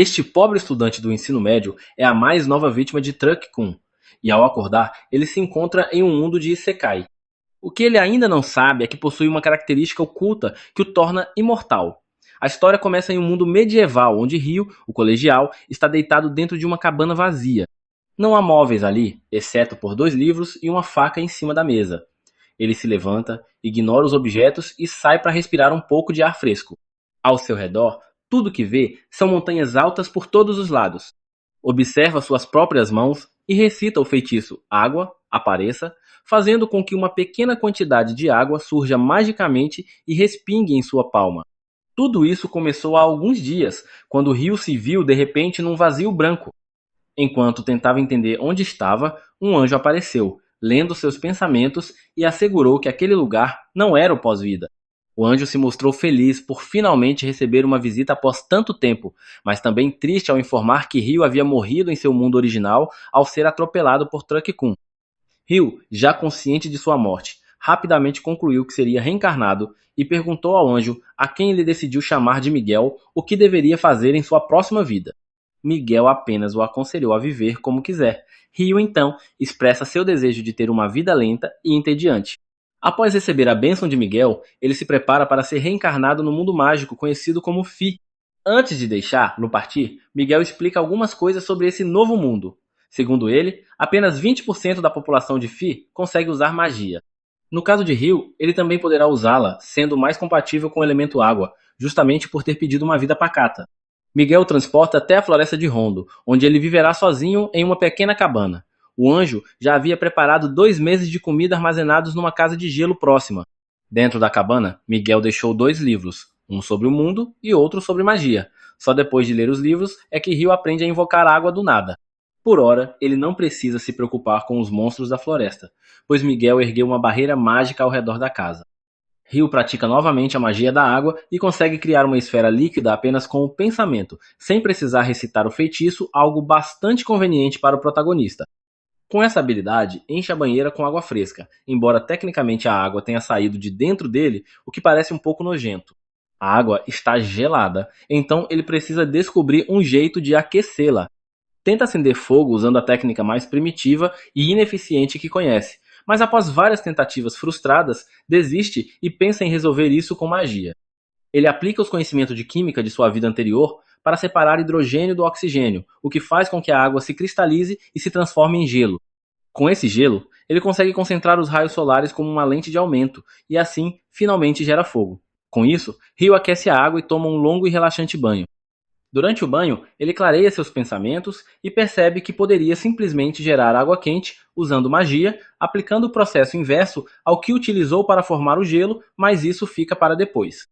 Este pobre estudante do ensino médio é a mais nova vítima de Truck-kun, e ao acordar, ele se encontra em um mundo de Isekai. O que ele ainda não sabe é que possui uma característica oculta que o torna imortal. A história começa em um mundo medieval, onde Ryo, o colegial, está deitado dentro de uma cabana vazia. Não há móveis ali, exceto por 2 livros e uma faca em cima da mesa. Ele se levanta, ignora os objetos e sai para respirar um pouco de ar fresco. Ao seu redor, tudo que vê são montanhas altas por todos os lados. Observa suas próprias mãos e recita o feitiço Água, apareça, fazendo com que uma pequena quantidade de água surja magicamente e respingue em sua palma. Tudo isso começou há alguns dias, quando Ryo se viu de repente num vazio branco. Enquanto tentava entender onde estava, um anjo apareceu, lendo seus pensamentos e assegurou que aquele lugar não era o pós-vida. O anjo se mostrou feliz por finalmente receber uma visita após tanto tempo, mas também triste ao informar que Ryo havia morrido em seu mundo original ao ser atropelado por Truck-kun. Ryo, já consciente de sua morte, rapidamente concluiu que seria reencarnado e perguntou ao anjo, a quem ele decidiu chamar de Miguel, o que deveria fazer em sua próxima vida. Miguel apenas o aconselhou a viver como quiser. Ryo, então, expressa seu desejo de ter uma vida lenta e entediante. Após receber a bênção de Miguel, ele se prepara para ser reencarnado no mundo mágico conhecido como Fi. Antes de deixá-lo partir, Miguel explica algumas coisas sobre esse novo mundo. Segundo ele, apenas 20% da população de Fi consegue usar magia. No caso de Ryo, ele também poderá usá-la, sendo mais compatível com o elemento água, justamente por ter pedido uma vida pacata. Miguel o transporta até a floresta de Rondo, onde ele viverá sozinho em uma pequena cabana. O anjo já havia preparado 2 meses de comida armazenados numa casa de gelo próxima. Dentro da cabana, Miguel deixou 2 livros, um sobre o mundo e outro sobre magia. Só depois de ler os livros é que Ryo aprende a invocar água do nada. Por ora, ele não precisa se preocupar com os monstros da floresta, pois Miguel ergueu uma barreira mágica ao redor da casa. Ryo pratica novamente a magia da água e consegue criar uma esfera líquida apenas com o pensamento, sem precisar recitar o feitiço, algo bastante conveniente para o protagonista. Com essa habilidade, enche a banheira com água fresca, embora tecnicamente a água tenha saído de dentro dele, o que parece um pouco nojento. A água está gelada, então ele precisa descobrir um jeito de aquecê-la. Tenta acender fogo usando a técnica mais primitiva e ineficiente que conhece, mas após várias tentativas frustradas, desiste e pensa em resolver isso com magia. Ele aplica os conhecimentos de química de sua vida anterior para separar hidrogênio do oxigênio, o que faz com que a água se cristalize e se transforme em gelo. Com esse gelo, ele consegue concentrar os raios solares como uma lente de aumento, e assim, finalmente gera fogo. Com isso, Ryo aquece a água e toma um longo e relaxante banho. Durante o banho, ele clareia seus pensamentos e percebe que poderia simplesmente gerar água quente usando magia, aplicando o processo inverso ao que utilizou para formar o gelo, mas isso fica para depois.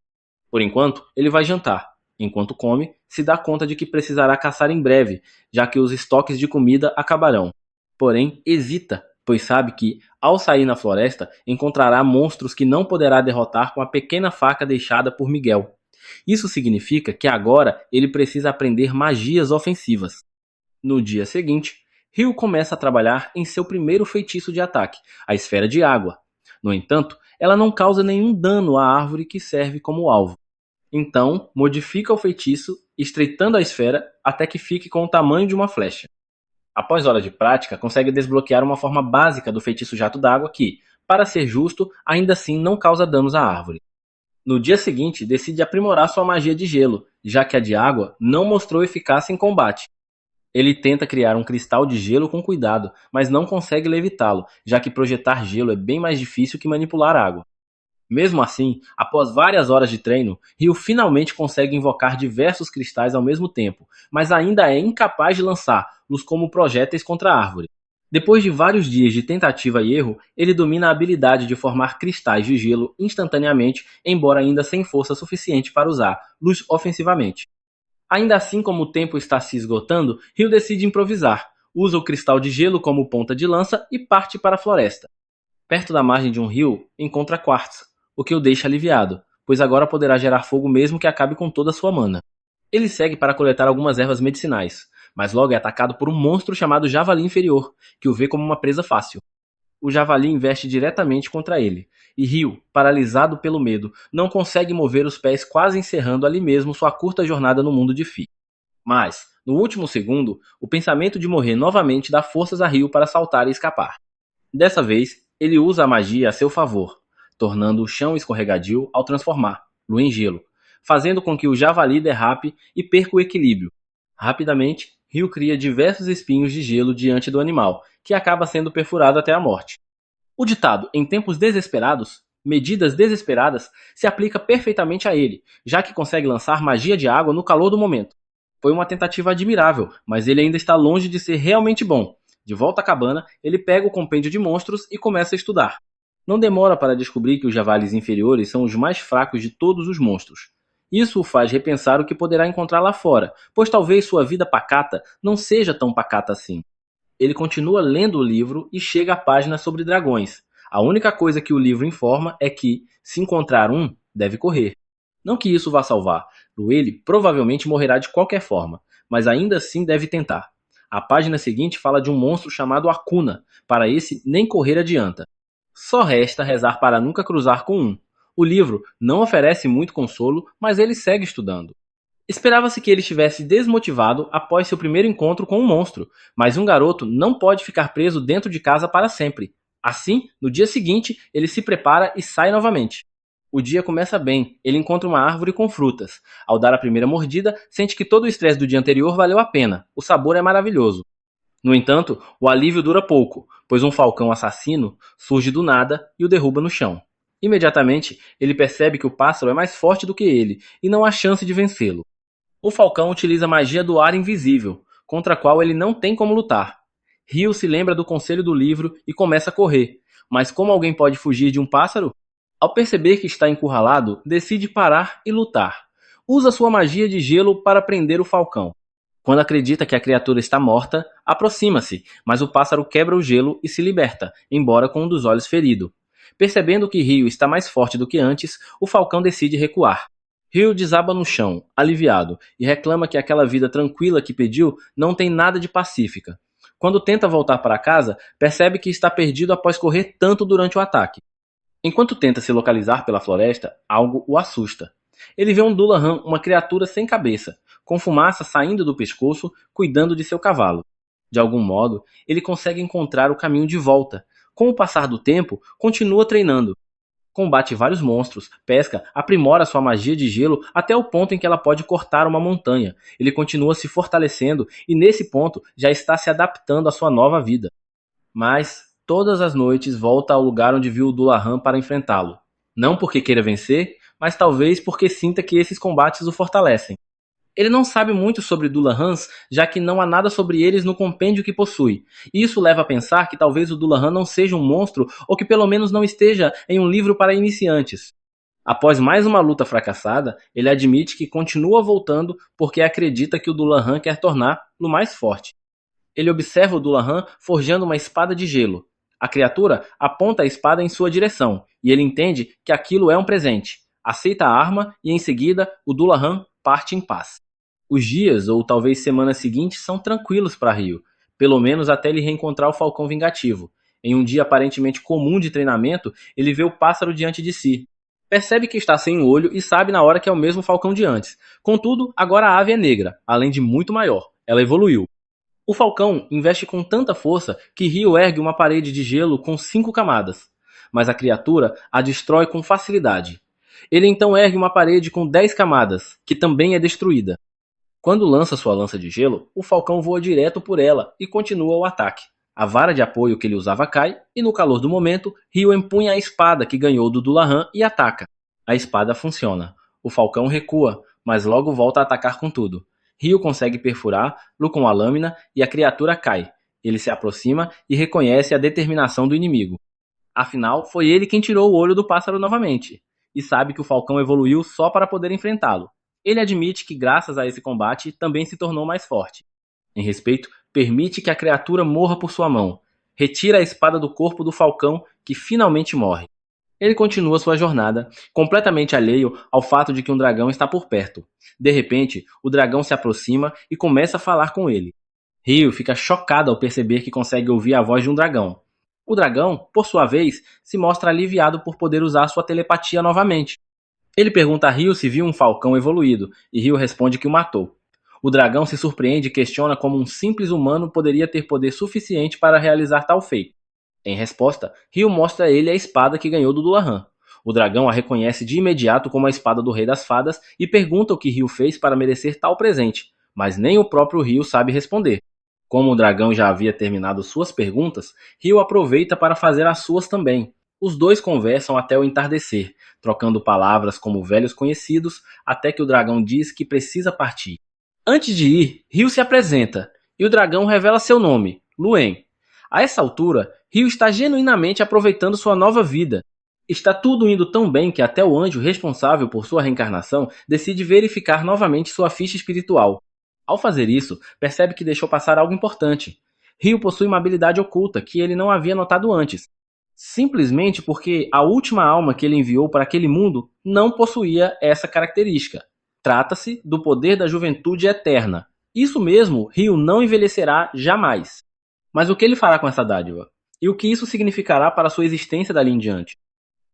Por enquanto, ele vai jantar. Enquanto come, se dá conta de que precisará caçar em breve, já que os estoques de comida acabarão. Porém, hesita, pois sabe que, ao sair na floresta, encontrará monstros que não poderá derrotar com a pequena faca deixada por Miguel. Isso significa que agora ele precisa aprender magias ofensivas. No dia seguinte, Ryo começa a trabalhar em seu primeiro feitiço de ataque, a Esfera de Água. No entanto, ela não causa nenhum dano à árvore que serve como alvo. Então, modifica o feitiço, estreitando a esfera até que fique com o tamanho de uma flecha. Após horas de prática, consegue desbloquear uma forma básica do feitiço Jato d'Água que, para ser justo, ainda assim não causa danos à árvore. No dia seguinte, decide aprimorar sua magia de gelo, já que a de água não mostrou eficácia em combate. Ele tenta criar um cristal de gelo com cuidado, mas não consegue levitá-lo, já que projetar gelo é bem mais difícil que manipular água. Mesmo assim, após várias horas de treino, Ryo finalmente consegue invocar diversos cristais ao mesmo tempo, mas ainda é incapaz de lançá-los como projéteis contra a árvore. Depois de vários dias de tentativa e erro, ele domina a habilidade de formar cristais de gelo instantaneamente, embora ainda sem força suficiente para usá-los ofensivamente. Ainda assim, como o tempo está se esgotando, Ryo decide improvisar, usa o cristal de gelo como ponta de lança e parte para a floresta. Perto da margem de um rio, encontra quartzo, o que o deixa aliviado, pois agora poderá gerar fogo mesmo que acabe com toda a sua mana. Ele segue para coletar algumas ervas medicinais, mas logo é atacado por um monstro chamado Javali Inferior, que o vê como uma presa fácil. O Javali investe diretamente contra ele, e Ryo, paralisado pelo medo, não consegue mover os pés, quase encerrando ali mesmo sua curta jornada no mundo de Fi. Mas, no último segundo, o pensamento de morrer novamente dá forças a Ryu para saltar e escapar. Dessa vez, ele usa a magia a seu favor, tornando o chão escorregadio ao transformá-lo em gelo, fazendo com que o javali derrape e perca o equilíbrio. Rapidamente, Ryu cria diversos espinhos de gelo diante do animal, que acaba sendo perfurado até a morte. O ditado "em tempos desesperados, medidas desesperadas" se aplica perfeitamente a ele, já que consegue lançar magia de água no calor do momento. Foi uma tentativa admirável, mas ele ainda está longe de ser realmente bom. De volta à cabana, ele pega o compêndio de monstros e começa a estudar. Não demora para descobrir que os javalis inferiores são os mais fracos de todos os monstros. Isso o faz repensar o que poderá encontrar lá fora, pois talvez sua vida pacata não seja tão pacata assim. Ele continua lendo o livro e chega à página sobre dragões. A única coisa que o livro informa é que, se encontrar um, deve correr. Não que isso vá salvar, ele provavelmente morrerá de qualquer forma, mas ainda assim deve tentar. A página seguinte fala de um monstro chamado Akuna, para esse nem correr adianta. Só resta rezar para nunca cruzar com um. O livro não oferece muito consolo, mas ele segue estudando. Esperava-se que ele estivesse desmotivado após seu primeiro encontro com um monstro, mas um garoto não pode ficar preso dentro de casa para sempre. Assim, no dia seguinte, ele se prepara e sai novamente. O dia começa bem, ele encontra uma árvore com frutas. Ao dar a primeira mordida, sente que todo o estresse do dia anterior valeu a pena. O sabor é maravilhoso. No entanto, o alívio dura pouco, pois um falcão assassino surge do nada e o derruba no chão. Imediatamente, ele percebe que o pássaro é mais forte do que ele e não há chance de vencê-lo. O falcão utiliza a magia do ar invisível, contra a qual ele não tem como lutar. Ryu se lembra do conselho do livro e começa a correr, mas como alguém pode fugir de um pássaro? Ao perceber que está encurralado, decide parar e lutar. Usa sua magia de gelo para prender o falcão. Quando acredita que a criatura está morta, aproxima-se, mas o pássaro quebra o gelo e se liberta, embora com um dos olhos ferido. Percebendo que Ryu está mais forte do que antes, o falcão decide recuar. Ryu desaba no chão, aliviado, e reclama que aquela vida tranquila que pediu não tem nada de pacífica. Quando tenta voltar para casa, percebe que está perdido após correr tanto durante o ataque. Enquanto tenta se localizar pela floresta, algo o assusta. Ele vê um Dullahan, uma criatura sem cabeça, com fumaça saindo do pescoço, cuidando de seu cavalo. De algum modo, ele consegue encontrar o caminho de volta. Com o passar do tempo, continua treinando. Combate vários monstros, pesca, aprimora sua magia de gelo até o ponto em que ela pode cortar uma montanha. Ele continua se fortalecendo e nesse ponto já está se adaptando à sua nova vida. Mas, todas as noites volta ao lugar onde viu o Dullahan para enfrentá-lo. Não porque queira vencer, mas talvez porque sinta que esses combates o fortalecem. Ele não sabe muito sobre Dullahans, já que não há nada sobre eles no compêndio que possui. E isso leva a pensar que talvez o Dullahan não seja um monstro ou que pelo menos não esteja em um livro para iniciantes. Após mais uma luta fracassada, ele admite que continua voltando porque acredita que o Dullahan quer torná-lo mais forte. Ele observa o Dullahan forjando uma espada de gelo. A criatura aponta a espada em sua direção e ele entende que aquilo é um presente. Aceita a arma e em seguida o Dullahan parte em paz. Os dias, ou talvez semanas seguintes, são tranquilos para Ryu, pelo menos até ele reencontrar o Falcão Vingativo. Em um dia aparentemente comum de treinamento, ele vê o pássaro diante de si. Percebe que está sem um olho e sabe na hora que é o mesmo falcão de antes. Contudo, agora a ave é negra, além de muito maior. Ela evoluiu. O falcão investe com tanta força que Ryu ergue uma parede de gelo com 5 camadas. Mas a criatura a destrói com facilidade. Ele então ergue uma parede com 10 camadas, que também é destruída. Quando lança sua lança de gelo, o falcão voa direto por ela e continua o ataque. A vara de apoio que ele usava cai, e no calor do momento, Ryu empunha a espada que ganhou do Dullahan e ataca. A espada funciona. O falcão recua, mas logo volta a atacar com tudo. Ryu consegue perfurá-lo com a lâmina e a criatura cai. Ele se aproxima e reconhece a determinação do inimigo. Afinal, foi ele quem tirou o olho do pássaro novamente, e sabe que o falcão evoluiu só para poder enfrentá-lo. Ele admite que graças a esse combate também se tornou mais forte. Em respeito, permite que a criatura morra por sua mão. Retira a espada do corpo do falcão, que finalmente morre. Ele continua sua jornada, completamente alheio ao fato de que um dragão está por perto. De repente, o dragão se aproxima e começa a falar com ele. Ryu fica chocado ao perceber que consegue ouvir a voz de um dragão. O dragão, por sua vez, se mostra aliviado por poder usar sua telepatia novamente. Ele pergunta a Ryu se viu um falcão evoluído, e Ryu responde que o matou. O dragão se surpreende e questiona como um simples humano poderia ter poder suficiente para realizar tal feito. Em resposta, Ryu mostra a ele a espada que ganhou do Dullahan. O dragão a reconhece de imediato como a espada do Rei das Fadas e pergunta o que Ryu fez para merecer tal presente, mas nem o próprio Ryu sabe responder. Como o dragão já havia terminado suas perguntas, Ryu aproveita para fazer as suas também. Os dois conversam até o entardecer, trocando palavras como velhos conhecidos, até que o dragão diz que precisa partir. Antes de ir, Ryu se apresenta, e o dragão revela seu nome, Luen. A essa altura, Ryu está genuinamente aproveitando sua nova vida. Está tudo indo tão bem que até o anjo responsável por sua reencarnação decide verificar novamente sua ficha espiritual. Ao fazer isso, percebe que deixou passar algo importante. Ryu possui uma habilidade oculta que ele não havia notado antes. Simplesmente porque a última alma que ele enviou para aquele mundo não possuía essa característica. Trata-se do poder da juventude eterna. Isso mesmo, Ryu não envelhecerá jamais. Mas o que ele fará com essa dádiva? E o que isso significará para sua existência dali em diante?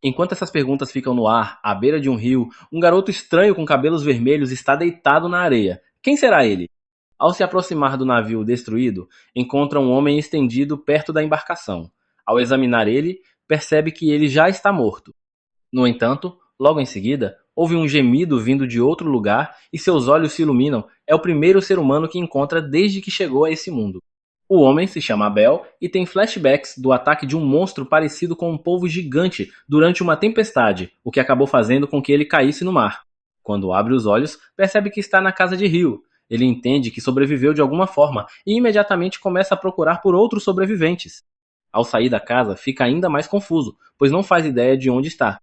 Enquanto essas perguntas ficam no ar, à beira de um rio, um garoto estranho com cabelos vermelhos está deitado na areia. Quem será ele? Ao se aproximar do navio destruído, encontra um homem estendido perto da embarcação. Ao examinar ele, percebe que ele já está morto. No entanto, logo em seguida, ouve um gemido vindo de outro lugar e seus olhos se iluminam. É o primeiro ser humano que encontra desde que chegou a esse mundo. O homem se chama Abel e tem flashbacks do ataque de um monstro parecido com um polvo gigante durante uma tempestade, o que acabou fazendo com que ele caísse no mar. Quando abre os olhos, percebe que está na casa de Ryu. Ele entende que sobreviveu de alguma forma e imediatamente começa a procurar por outros sobreviventes. Ao sair da casa, fica ainda mais confuso, pois não faz ideia de onde está.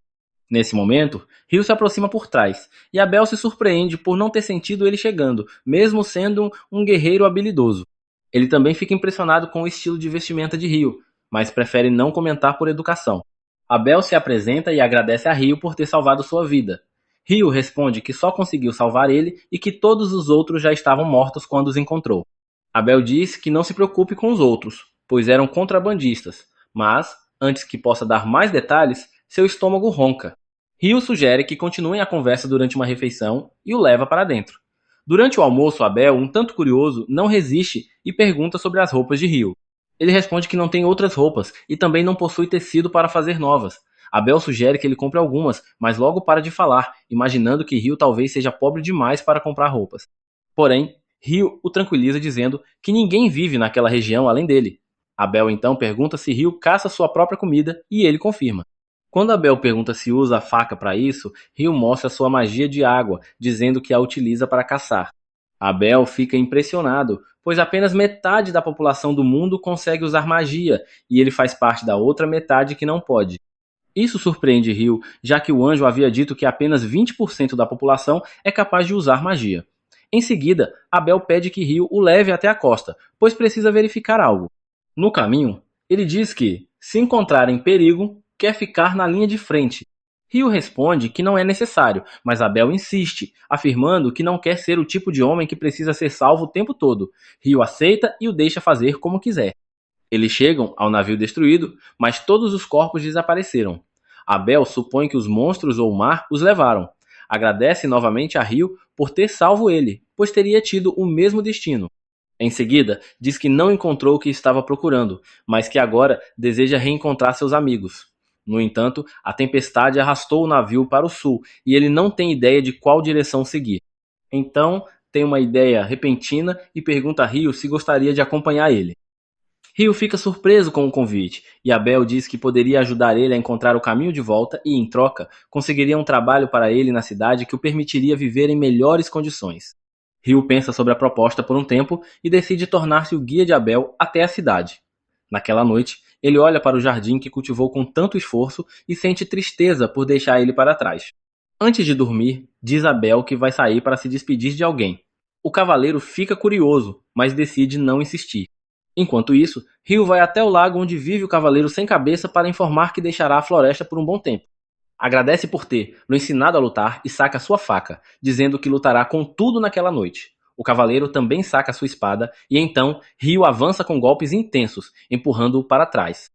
Nesse momento, Ryu se aproxima por trás, e Abel se surpreende por não ter sentido ele chegando, mesmo sendo um guerreiro habilidoso. Ele também fica impressionado com o estilo de vestimenta de Ryu, mas prefere não comentar por educação. Abel se apresenta e agradece a Ryu por ter salvado sua vida. Ryu responde que só conseguiu salvar ele e que todos os outros já estavam mortos quando os encontrou. Abel diz que não se preocupe com os outros, pois eram contrabandistas, mas, antes que possa dar mais detalhes, seu estômago ronca. Ryu sugere que continuem a conversa durante uma refeição e o leva para dentro. Durante o almoço, Abel, um tanto curioso, não resiste e pergunta sobre as roupas de Ryu. Ele responde que não tem outras roupas e também não possui tecido para fazer novas. Abel sugere que ele compre algumas, mas logo para de falar, imaginando que Ryu talvez seja pobre demais para comprar roupas. Porém, Ryu o tranquiliza dizendo que ninguém vive naquela região além dele. Abel então pergunta se Ryu caça sua própria comida e ele confirma. Quando Abel pergunta se usa a faca para isso, Ryu mostra sua magia de água, dizendo que a utiliza para caçar. Abel fica impressionado, pois apenas metade da população do mundo consegue usar magia, e ele faz parte da outra metade que não pode. Isso surpreende Ryu, já que o anjo havia dito que apenas 20% da população é capaz de usar magia. Em seguida, Abel pede que Ryu o leve até a costa, pois precisa verificar algo. No caminho, ele diz que, se encontrar em perigo, quer ficar na linha de frente. Ryu responde que não é necessário, mas Abel insiste, afirmando que não quer ser o tipo de homem que precisa ser salvo o tempo todo. Ryu aceita e o deixa fazer como quiser. Eles chegam ao navio destruído, mas todos os corpos desapareceram. Abel supõe que os monstros ou o mar os levaram. Agradece novamente a Ryu por ter salvo ele, pois teria tido o mesmo destino. Em seguida, diz que não encontrou o que estava procurando, mas que agora deseja reencontrar seus amigos. No entanto, a tempestade arrastou o navio para o sul e ele não tem ideia de qual direção seguir. Então, tem uma ideia repentina e pergunta a Ryu se gostaria de acompanhar ele. Ryu fica surpreso com o convite, e Abel diz que poderia ajudar ele a encontrar o caminho de volta e, em troca, conseguiria um trabalho para ele na cidade que o permitiria viver em melhores condições. Ryu pensa sobre a proposta por um tempo e decide tornar-se o guia de Abel até a cidade. Naquela noite, ele olha para o jardim que cultivou com tanto esforço e sente tristeza por deixar ele para trás. Antes de dormir, diz Abel que vai sair para se despedir de alguém. O cavaleiro fica curioso, mas decide não insistir. Enquanto isso, Ryu vai até o lago onde vive o Cavaleiro Sem Cabeça para informar que deixará a floresta por um bom tempo. Agradece por ter lo ensinado a lutar e saca sua faca, dizendo que lutará com tudo naquela noite. O cavaleiro também saca sua espada e então Ryu avança com golpes intensos, empurrando-o para trás.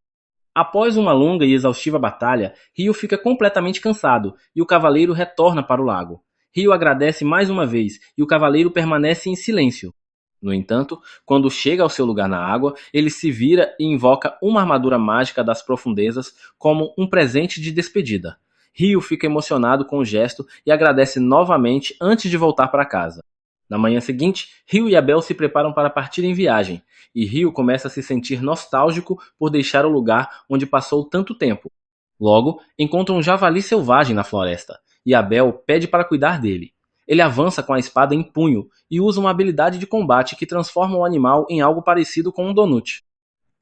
Após uma longa e exaustiva batalha, Ryu fica completamente cansado e o cavaleiro retorna para o lago. Rio agradece mais uma vez e o cavaleiro permanece em silêncio. No entanto, quando chega ao seu lugar na água, ele se vira e invoca uma armadura mágica das profundezas como um presente de despedida. Rio fica emocionado com o gesto e agradece novamente antes de voltar para casa. Na manhã seguinte, Rio e Abel se preparam para partir em viagem, e Rio começa a se sentir nostálgico por deixar o lugar onde passou tanto tempo. Logo, encontra um javali selvagem na floresta, e Abel pede para cuidar dele. Ele avança com a espada em punho e usa uma habilidade de combate que transforma o animal em algo parecido com um donut.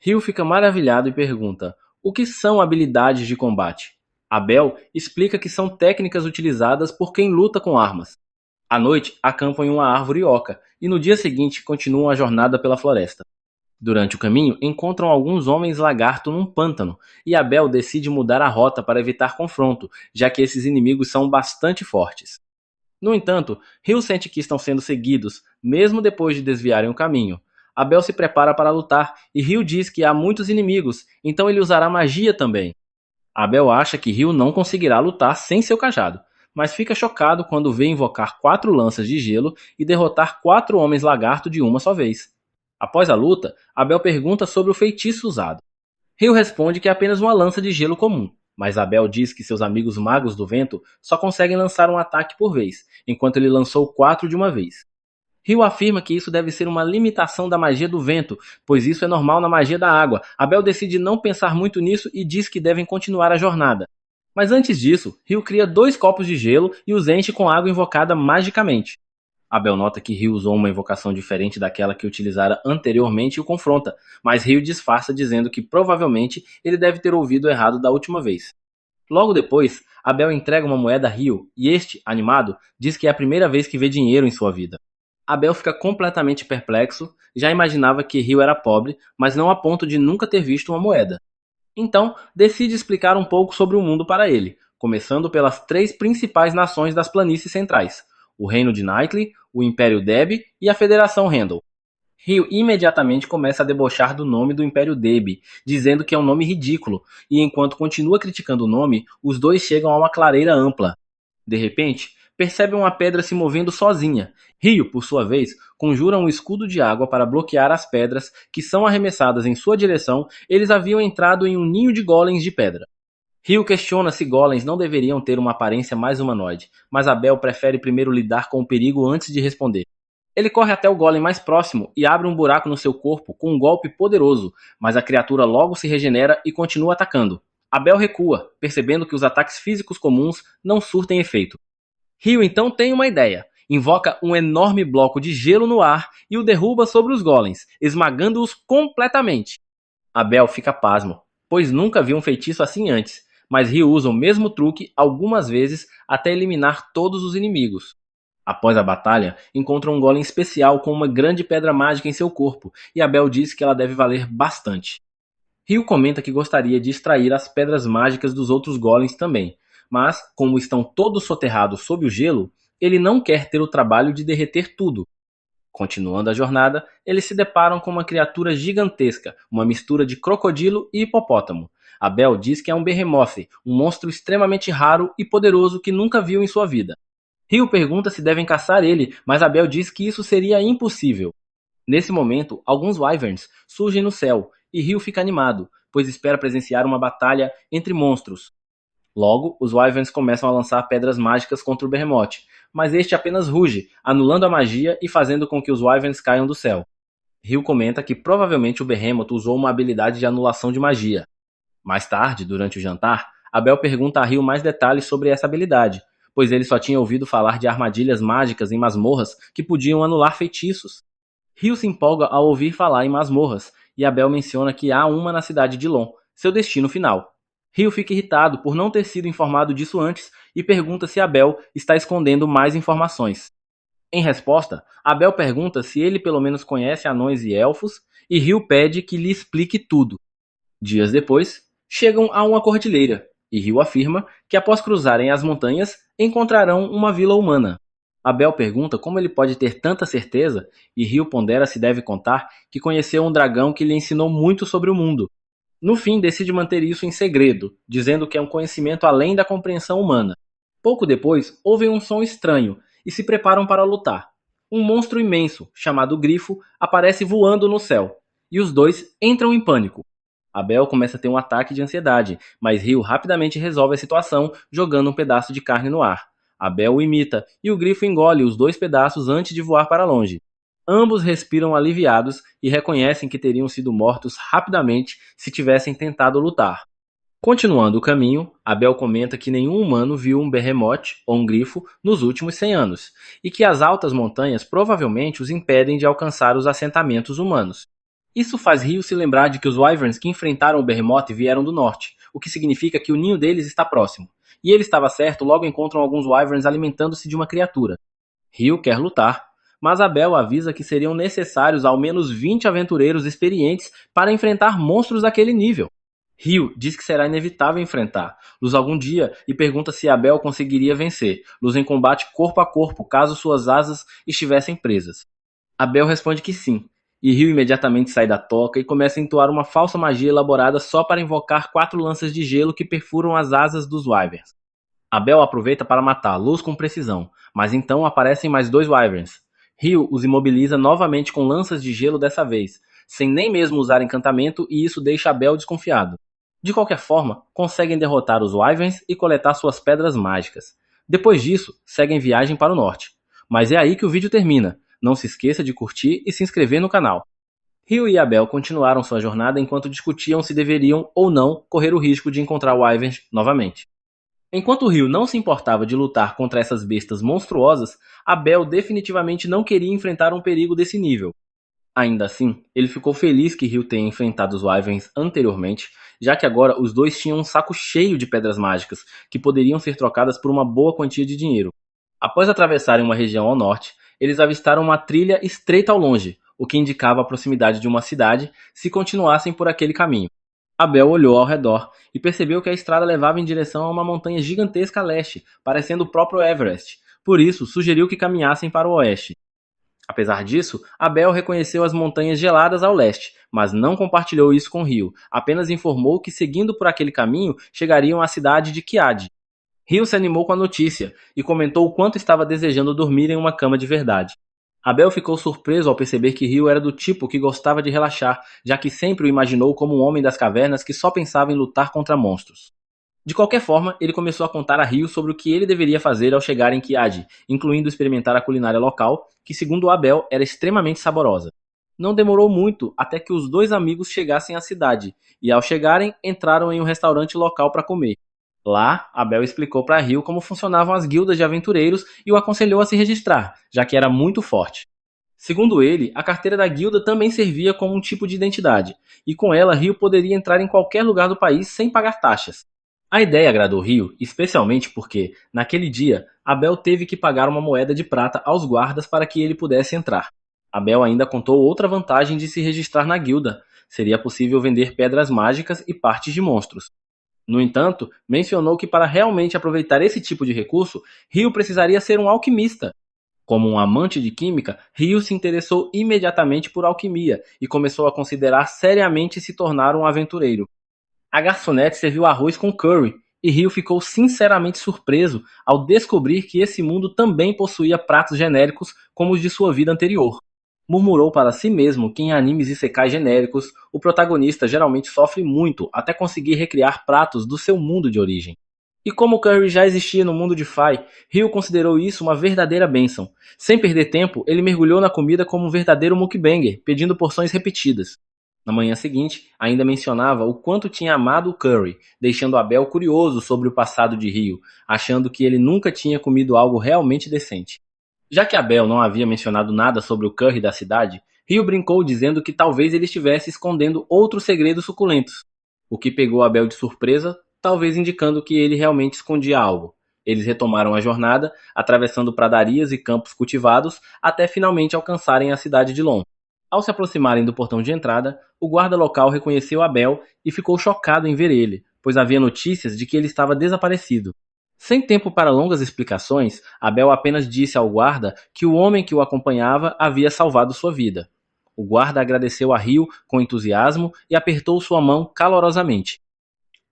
Rio fica maravilhado e pergunta: o que são habilidades de combate? Abel explica que são técnicas utilizadas por quem luta com armas. À noite, acampam em uma árvore oca e no dia seguinte continuam a jornada pela floresta. Durante o caminho, encontram alguns homens lagarto num pântano e Abel decide mudar a rota para evitar confronto, já que esses inimigos são bastante fortes. No entanto, Rio sente que estão sendo seguidos, mesmo depois de desviarem o caminho. Abel se prepara para lutar e Rio diz que há muitos inimigos, então ele usará magia também. Abel acha que Rio não conseguirá lutar sem seu cajado, mas fica chocado quando vê invocar 4 lanças de gelo e derrotar 4 homens lagarto de uma só vez. Após a luta, Abel pergunta sobre o feitiço usado. Rio responde que é apenas uma lança de gelo comum, mas Abel diz que seus amigos magos do vento só conseguem lançar um ataque por vez, enquanto ele lançou 4 de uma vez. Rio afirma que isso deve ser uma limitação da magia do vento, pois isso é normal na magia da água. Abel decide não pensar muito nisso e diz que devem continuar a jornada. Mas antes disso, Rio cria 2 copos de gelo e os enche com água invocada magicamente. Abel nota que Rio usou uma invocação diferente daquela que utilizara anteriormente e o confronta, mas Rio disfarça dizendo que provavelmente ele deve ter ouvido errado da última vez. Logo depois, Abel entrega uma moeda a Rio e este, animado, diz que é a primeira vez que vê dinheiro em sua vida. Abel fica completamente perplexo, já imaginava que Rio era pobre, mas não a ponto de nunca ter visto uma moeda. Então, decide explicar um pouco sobre o mundo para ele, começando pelas 3 principais nações das planícies centrais: o Reino de Nightly, o Império Deb e a Federação Rendel. Rio imediatamente começa a debochar do nome do Império Deb, dizendo que é um nome ridículo, e enquanto continua criticando o nome, os dois chegam a uma clareira ampla. De repente, percebem uma pedra se movendo sozinha. Rio, por sua vez, conjura um escudo de água para bloquear as pedras que são arremessadas em sua direção. Eles haviam entrado em um ninho de golems de pedra. Rio questiona se golems não deveriam ter uma aparência mais humanoide, mas Abel prefere primeiro lidar com o perigo antes de responder. Ele corre até o golem mais próximo e abre um buraco no seu corpo com um golpe poderoso, mas a criatura logo se regenera e continua atacando. Abel recua, percebendo que os ataques físicos comuns não surtem efeito. Rio então tem uma ideia. Invoca um enorme bloco de gelo no ar e o derruba sobre os golems, esmagando-os completamente. Abel fica pasmo, pois nunca viu um feitiço assim antes, mas Rio usa o mesmo truque algumas vezes até eliminar todos os inimigos. Após a batalha, encontra um golem especial com uma grande pedra mágica em seu corpo, e Abel diz que ela deve valer bastante. Rio comenta que gostaria de extrair as pedras mágicas dos outros golems também, mas, como estão todos soterrados sob o gelo, ele não quer ter o trabalho de derreter tudo. Continuando a jornada, eles se deparam com uma criatura gigantesca, uma mistura de crocodilo e hipopótamo. Abel diz que é um behemoth, um monstro extremamente raro e poderoso que nunca viu em sua vida. Rio pergunta se devem caçar ele, mas Abel diz que isso seria impossível. Nesse momento, alguns wyverns surgem no céu, e Rio fica animado, pois espera presenciar uma batalha entre monstros. Logo, os wyverns começam a lançar pedras mágicas contra o Behemoth, mas este apenas ruge, anulando a magia e fazendo com que os wyverns caiam do céu. Rio comenta que provavelmente o Behemoth usou uma habilidade de anulação de magia. Mais tarde, durante o jantar, Abel pergunta a Rio mais detalhes sobre essa habilidade, pois ele só tinha ouvido falar de armadilhas mágicas em masmorras que podiam anular feitiços. Rio se empolga ao ouvir falar em masmorras, e Abel menciona que há uma na cidade de Lon, seu destino final. Rio fica irritado por não ter sido informado disso antes e pergunta se Abel está escondendo mais informações. Em resposta, Abel pergunta se ele pelo menos conhece anões e elfos, e Rio pede que lhe explique tudo. Dias depois, chegam a uma cordilheira, e Rio afirma que após cruzarem as montanhas, encontrarão uma vila humana. Abel pergunta como ele pode ter tanta certeza, e Rio pondera se deve contar que conheceu um dragão que lhe ensinou muito sobre o mundo. No fim, decide manter isso em segredo, dizendo que é um conhecimento além da compreensão humana. Pouco depois, ouvem um som estranho, e se preparam para lutar. Um monstro imenso, chamado Grifo, aparece voando no céu, e os dois entram em pânico. Abel começa a ter um ataque de ansiedade, mas Rio rapidamente resolve a situação jogando um pedaço de carne no ar. Abel o imita, e o Grifo engole os dois pedaços antes de voar para longe. Ambos respiram aliviados e reconhecem que teriam sido mortos rapidamente se tivessem tentado lutar. Continuando o caminho, Abel comenta que nenhum humano viu um behemoth ou um grifo nos últimos 100 anos, e que as altas montanhas provavelmente os impedem de alcançar os assentamentos humanos. Isso faz Rio se lembrar de que os wyverns que enfrentaram o behemoth vieram do norte, o que significa que o ninho deles está próximo. E ele estava certo, logo encontram alguns wyverns alimentando-se de uma criatura. Rio quer lutar, mas Abel avisa que seriam necessários ao menos 20 aventureiros experientes para enfrentar monstros daquele nível. Rio diz que será inevitável enfrentar Luz algum dia e pergunta se Abel conseguiria vencer Luz em combate corpo a corpo caso suas asas estivessem presas. Abel responde que sim, e Rio imediatamente sai da toca e começa a entoar uma falsa magia elaborada só para invocar 4 lanças de gelo que perfuram as asas dos wyverns. Abel aproveita para matar Luz com precisão, mas então aparecem mais 2 wyverns. Rio os imobiliza novamente com lanças de gelo dessa vez, sem nem mesmo usar encantamento, e isso deixa Abel desconfiado. De qualquer forma, conseguem derrotar os wyverns e coletar suas pedras mágicas. Depois disso, seguem viagem para o norte. Mas é aí que o vídeo termina. Não se esqueça de curtir e se inscrever no canal. Rio e Abel continuaram sua jornada enquanto discutiam se deveriam ou não correr o risco de encontrar wyverns novamente. Enquanto Rio não se importava de lutar contra essas bestas monstruosas, Abel definitivamente não queria enfrentar um perigo desse nível. Ainda assim, ele ficou feliz que Rio tenha enfrentado os wyverns anteriormente, já que agora os dois tinham um saco cheio de pedras mágicas, que poderiam ser trocadas por uma boa quantia de dinheiro. Após atravessarem uma região ao norte, eles avistaram uma trilha estreita ao longe, o que indicava a proximidade de uma cidade se continuassem por aquele caminho. Abel olhou ao redor e percebeu que a estrada levava em direção a uma montanha gigantesca a leste, parecendo o próprio Everest. Por isso, sugeriu que caminhassem para o oeste. Apesar disso, Abel reconheceu as montanhas geladas ao leste, mas não compartilhou isso com Rio, apenas informou que seguindo por aquele caminho chegariam à cidade de Kiad. Rio se animou com a notícia e comentou o quanto estava desejando dormir em uma cama de verdade. Abel ficou surpreso ao perceber que Rio era do tipo que gostava de relaxar, já que sempre o imaginou como um homem das cavernas que só pensava em lutar contra monstros. De qualquer forma, ele começou a contar a Rio sobre o que ele deveria fazer ao chegar em Kiad, incluindo experimentar a culinária local, que segundo Abel era extremamente saborosa. Não demorou muito até que os dois amigos chegassem à cidade, e ao chegarem, entraram em um restaurante local para comer. Lá, Abel explicou para Rio como funcionavam as guildas de aventureiros e o aconselhou a se registrar, já que era muito forte. Segundo ele, a carteira da guilda também servia como um tipo de identidade, e com ela Rio poderia entrar em qualquer lugar do país sem pagar taxas. A ideia agradou Rio, especialmente porque, naquele dia, Abel teve que pagar uma moeda de prata aos guardas para que ele pudesse entrar. Abel ainda contou outra vantagem de se registrar na guilda: seria possível vender pedras mágicas e partes de monstros. No entanto, mencionou que para realmente aproveitar esse tipo de recurso, Rio precisaria ser um alquimista. Como um amante de química, Rio se interessou imediatamente por alquimia e começou a considerar seriamente se tornar um aventureiro. A garçonete serviu arroz com curry, e Rio ficou sinceramente surpreso ao descobrir que esse mundo também possuía pratos genéricos como os de sua vida anterior. Murmurou para si mesmo que em animes isekais genéricos, o protagonista geralmente sofre muito até conseguir recriar pratos do seu mundo de origem. E como o curry já existia no mundo de Fai, Rio considerou isso uma verdadeira bênção. Sem perder tempo, ele mergulhou na comida como um verdadeiro mukbanger, pedindo porções repetidas. Na manhã seguinte, ainda mencionava o quanto tinha amado o curry, deixando Abel curioso sobre o passado de Rio, achando que ele nunca tinha comido algo realmente decente. Já que Abel não havia mencionado nada sobre o curry da cidade, Rio brincou dizendo que talvez ele estivesse escondendo outros segredos suculentos, o que pegou Abel de surpresa, talvez indicando que ele realmente escondia algo. Eles retomaram a jornada, atravessando pradarias e campos cultivados, até finalmente alcançarem a cidade de Lon. Ao se aproximarem do portão de entrada, o guarda local reconheceu Abel e ficou chocado em ver ele, pois havia notícias de que ele estava desaparecido. Sem tempo para longas explicações, Abel apenas disse ao guarda que o homem que o acompanhava havia salvado sua vida. O guarda agradeceu a Rio com entusiasmo e apertou sua mão calorosamente.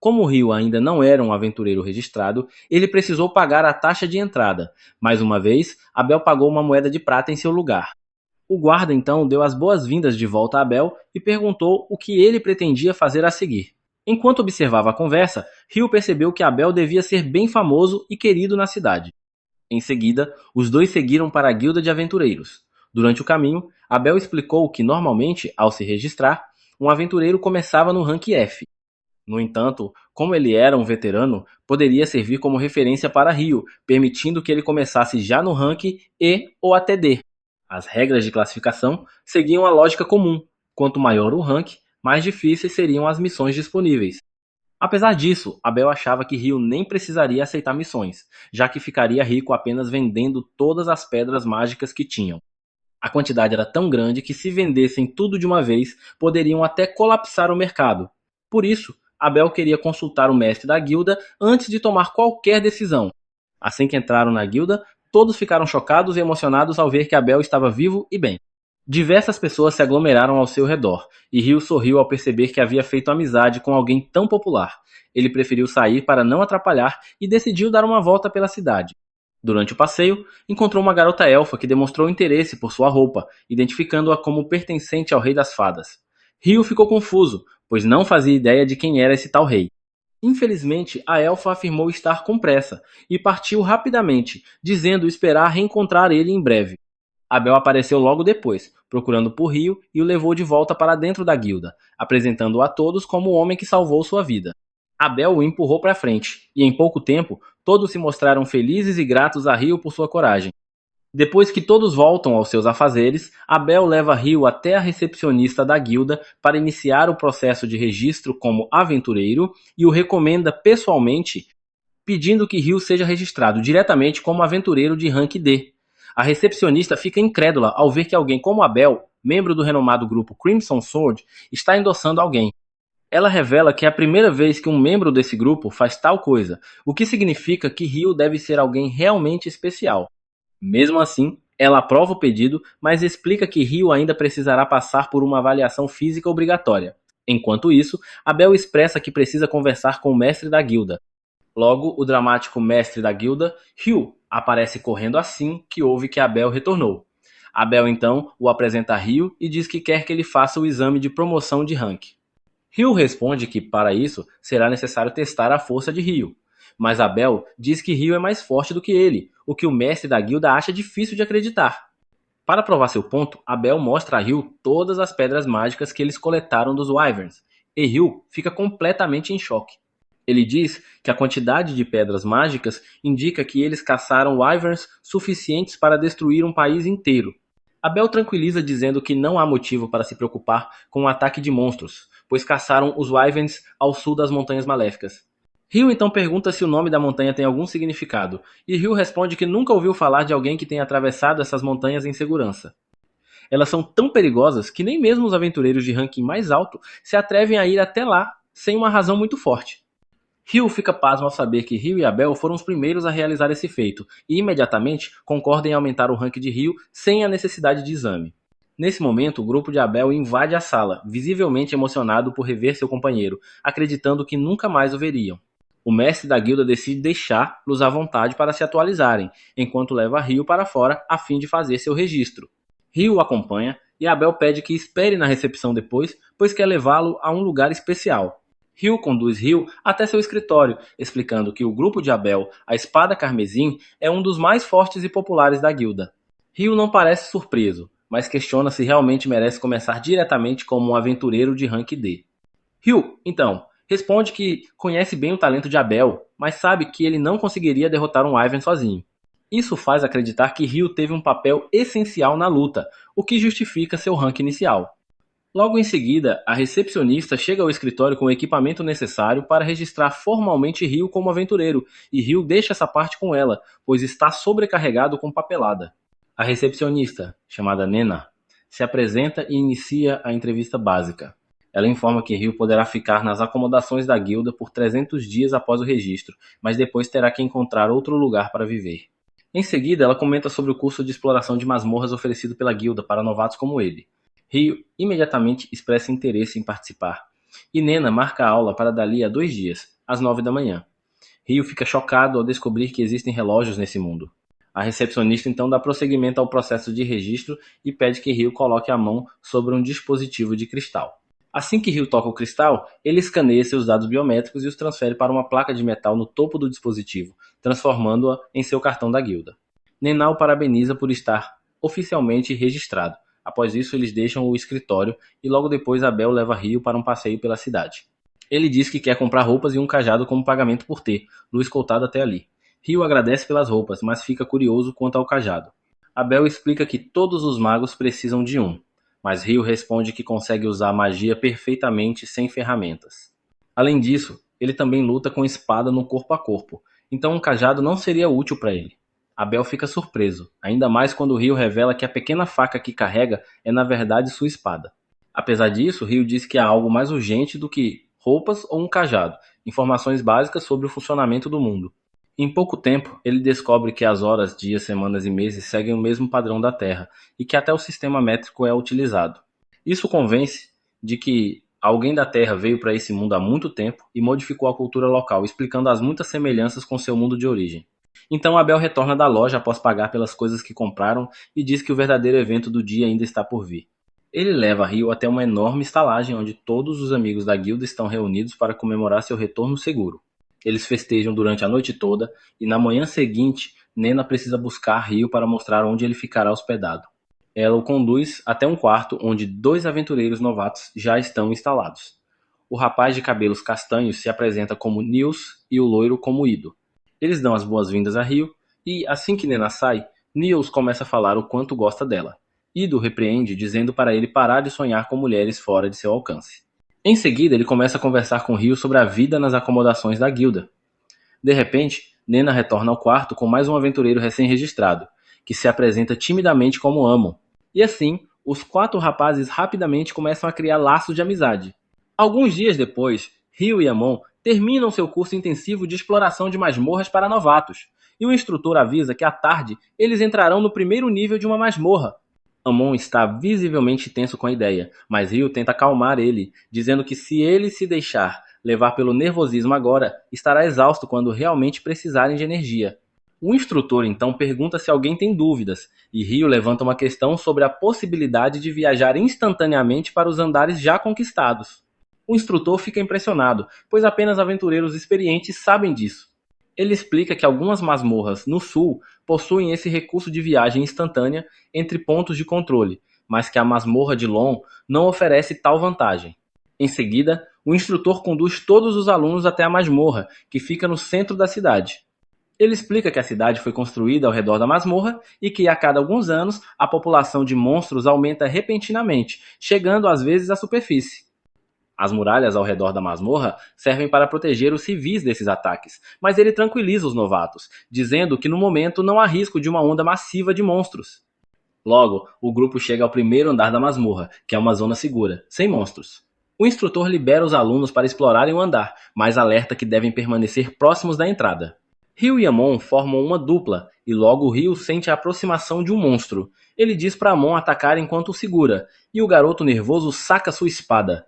Como Rio ainda não era um aventureiro registrado, ele precisou pagar a taxa de entrada. Mais uma vez, Abel pagou uma moeda de prata em seu lugar. O guarda então deu as boas-vindas de volta a Abel e perguntou o que ele pretendia fazer a seguir. Enquanto observava a conversa, Rio percebeu que Abel devia ser bem famoso e querido na cidade. Em seguida, os dois seguiram para a guilda de aventureiros. Durante o caminho, Abel explicou que normalmente, ao se registrar, um aventureiro começava no rank F. No entanto, como ele era um veterano, poderia servir como referência para Rio, permitindo que ele começasse já no rank E ou até D. As regras de classificação seguiam a lógica comum: quanto maior o rank, mais difíceis seriam as missões disponíveis. Apesar disso, Abel achava que Rio nem precisaria aceitar missões, já que ficaria rico apenas vendendo todas as pedras mágicas que tinham. A quantidade era tão grande que, se vendessem tudo de uma vez, poderiam até colapsar o mercado. Por isso, Abel queria consultar o mestre da guilda antes de tomar qualquer decisão. Assim que entraram na guilda, todos ficaram chocados e emocionados ao ver que Abel estava vivo e bem. Diversas pessoas se aglomeraram ao seu redor, e Rio sorriu ao perceber que havia feito amizade com alguém tão popular. Ele preferiu sair para não atrapalhar e decidiu dar uma volta pela cidade. Durante o passeio, encontrou uma garota elfa que demonstrou interesse por sua roupa, identificando-a como pertencente ao Rei das Fadas. Rio ficou confuso, pois não fazia ideia de quem era esse tal rei. Infelizmente, a elfa afirmou estar com pressa e partiu rapidamente, dizendo esperar reencontrar ele em breve. Abel apareceu logo depois, procurando por Rio e o levou de volta para dentro da guilda, apresentando-o a todos como o homem que salvou sua vida. Abel o empurrou para frente, e em pouco tempo, todos se mostraram felizes e gratos a Rio por sua coragem. Depois que todos voltam aos seus afazeres, Abel leva Rio até a recepcionista da guilda para iniciar o processo de registro como aventureiro e o recomenda pessoalmente, pedindo que Rio seja registrado diretamente como aventureiro de rank D. A recepcionista fica incrédula ao ver que alguém como Abel, membro do renomado grupo Crimson Sword, está endossando alguém. Ela revela que é a primeira vez que um membro desse grupo faz tal coisa, o que significa que Rio deve ser alguém realmente especial. Mesmo assim, ela aprova o pedido, mas explica que Rio ainda precisará passar por uma avaliação física obrigatória. Enquanto isso, Abel expressa que precisa conversar com o mestre da guilda. Logo, o dramático mestre da guilda, Hugh, aparece correndo assim que ouve que Abel retornou. Abel então o apresenta a Hugh e diz que quer que ele faça o exame de promoção de rank. Hugh responde que, para isso, será necessário testar a força de Hugh. Mas Abel diz que Hugh é mais forte do que ele, o que o mestre da guilda acha difícil de acreditar. Para provar seu ponto, Abel mostra a Hugh todas as pedras mágicas que eles coletaram dos Wyverns, e Hugh fica completamente em choque. Ele diz que a quantidade de pedras mágicas indica que eles caçaram Wyverns suficientes para destruir um país inteiro. Abel tranquiliza dizendo que não há motivo para se preocupar com o ataque de monstros, pois caçaram os Wyverns ao sul das Montanhas Maléficas. Rio então pergunta se o nome da montanha tem algum significado, e Rio responde que nunca ouviu falar de alguém que tenha atravessado essas montanhas em segurança. Elas são tão perigosas que nem mesmo os aventureiros de ranking mais alto se atrevem a ir até lá sem uma razão muito forte. Rio fica pasmo ao saber que Rio e Abel foram os primeiros a realizar esse feito, e imediatamente concordam em aumentar o rank de Rio sem a necessidade de exame. Nesse momento, o grupo de Abel invade a sala, visivelmente emocionado por rever seu companheiro, acreditando que nunca mais o veriam. O mestre da guilda decide deixá-los à vontade para se atualizarem, enquanto leva Rio para fora a fim de fazer seu registro. Rio o acompanha e Abel pede que espere na recepção depois, pois quer levá-lo a um lugar especial. Rio conduz Rio até seu escritório, explicando que o grupo de Abel, a Espada Carmesim, é um dos mais fortes e populares da guilda. Rio não parece surpreso, mas questiona se realmente merece começar diretamente como um aventureiro de rank D. Rio, então, responde que conhece bem o talento de Abel, mas sabe que ele não conseguiria derrotar um Wyvern sozinho. Isso faz acreditar que Rio teve um papel essencial na luta, o que justifica seu rank inicial. Logo em seguida, a recepcionista chega ao escritório com o equipamento necessário para registrar formalmente Rio como aventureiro, e Rio deixa essa parte com ela, pois está sobrecarregado com papelada. A recepcionista, chamada Nena, se apresenta e inicia a entrevista básica. Ela informa que Rio poderá ficar nas acomodações da guilda por 300 dias após o registro, mas depois terá que encontrar outro lugar para viver. Em seguida, ela comenta sobre o curso de exploração de masmorras oferecido pela guilda para novatos como ele. Rio imediatamente expressa interesse em participar, e Nena marca a aula para dali a 2 dias, às 9 da manhã. Rio fica chocado ao descobrir que existem relógios nesse mundo. A recepcionista então dá prosseguimento ao processo de registro e pede que Rio coloque a mão sobre um dispositivo de cristal. Assim que Rio toca o cristal, ele escaneia seus dados biométricos e os transfere para uma placa de metal no topo do dispositivo, transformando-a em seu cartão da guilda. Nenal o parabeniza por estar oficialmente registrado. Após isso, eles deixam o escritório e logo depois Abel leva Rio para um passeio pela cidade. Ele diz que quer comprar roupas e um cajado como pagamento por ter Lu escoltado até ali. Rio agradece pelas roupas, mas fica curioso quanto ao cajado. Abel explica que todos os magos precisam de um, mas Rio responde que consegue usar a magia perfeitamente sem ferramentas. Além disso, ele também luta com espada no corpo a corpo, então um cajado não seria útil para ele. Abel fica surpreso, ainda mais quando Rio revela que a pequena faca que carrega é na verdade sua espada. Apesar disso, Rio diz que há algo mais urgente do que roupas ou um cajado, informações básicas sobre o funcionamento do mundo. Em pouco tempo, ele descobre que as horas, dias, semanas e meses seguem o mesmo padrão da Terra e que até o sistema métrico é utilizado. Isso convence de que alguém da Terra veio para esse mundo há muito tempo e modificou a cultura local, explicando as muitas semelhanças com seu mundo de origem. Então Abel retorna da loja após pagar pelas coisas que compraram e diz que o verdadeiro evento do dia ainda está por vir. Ele leva Rio até uma enorme estalagem onde todos os amigos da guilda estão reunidos para comemorar seu retorno seguro. Eles festejam durante a noite toda e na manhã seguinte, Nena precisa buscar Rio para mostrar onde ele ficará hospedado. Ela o conduz até um quarto onde 2 aventureiros novatos já estão instalados. O rapaz de cabelos castanhos se apresenta como Nils e o loiro como Ido. Eles dão as boas-vindas a Rio e, assim que Nena sai, Nils começa a falar o quanto gosta dela. Ido repreende, dizendo para ele parar de sonhar com mulheres fora de seu alcance. Em seguida, ele começa a conversar com Rio sobre a vida nas acomodações da guilda. De repente, Nena retorna ao quarto com mais um aventureiro recém-registrado, que se apresenta timidamente como Amon. E assim, os 4 rapazes rapidamente começam a criar laços de amizade. Alguns dias depois, Rio e Amon terminam seu curso intensivo de exploração de masmorras para novatos, e o instrutor avisa que à tarde eles entrarão no primeiro nível de uma masmorra. Amon está visivelmente tenso com a ideia, mas Rio tenta acalmar ele, dizendo que se ele se deixar levar pelo nervosismo agora, estará exausto quando realmente precisarem de energia. O instrutor então pergunta se alguém tem dúvidas, e Rio levanta uma questão sobre a possibilidade de viajar instantaneamente para os andares já conquistados. O instrutor fica impressionado, pois apenas aventureiros experientes sabem disso. Ele explica que algumas masmorras no sul possuem esse recurso de viagem instantânea entre pontos de controle, mas que a masmorra de Lon não oferece tal vantagem. Em seguida, o instrutor conduz todos os alunos até a masmorra, que fica no centro da cidade. Ele explica que a cidade foi construída ao redor da masmorra e que a cada alguns anos a população de monstros aumenta repentinamente, chegando às vezes à superfície. As muralhas ao redor da masmorra servem para proteger os civis desses ataques, mas ele tranquiliza os novatos, dizendo que no momento não há risco de uma onda massiva de monstros. Logo, o grupo chega ao primeiro andar da masmorra, que é uma zona segura, sem monstros. O instrutor libera os alunos para explorarem o andar, mas alerta que devem permanecer próximos da entrada. Rio e Amon formam uma dupla, e logo Rio sente a aproximação de um monstro. Ele diz para Amon atacar enquanto o segura, e o garoto nervoso saca sua espada.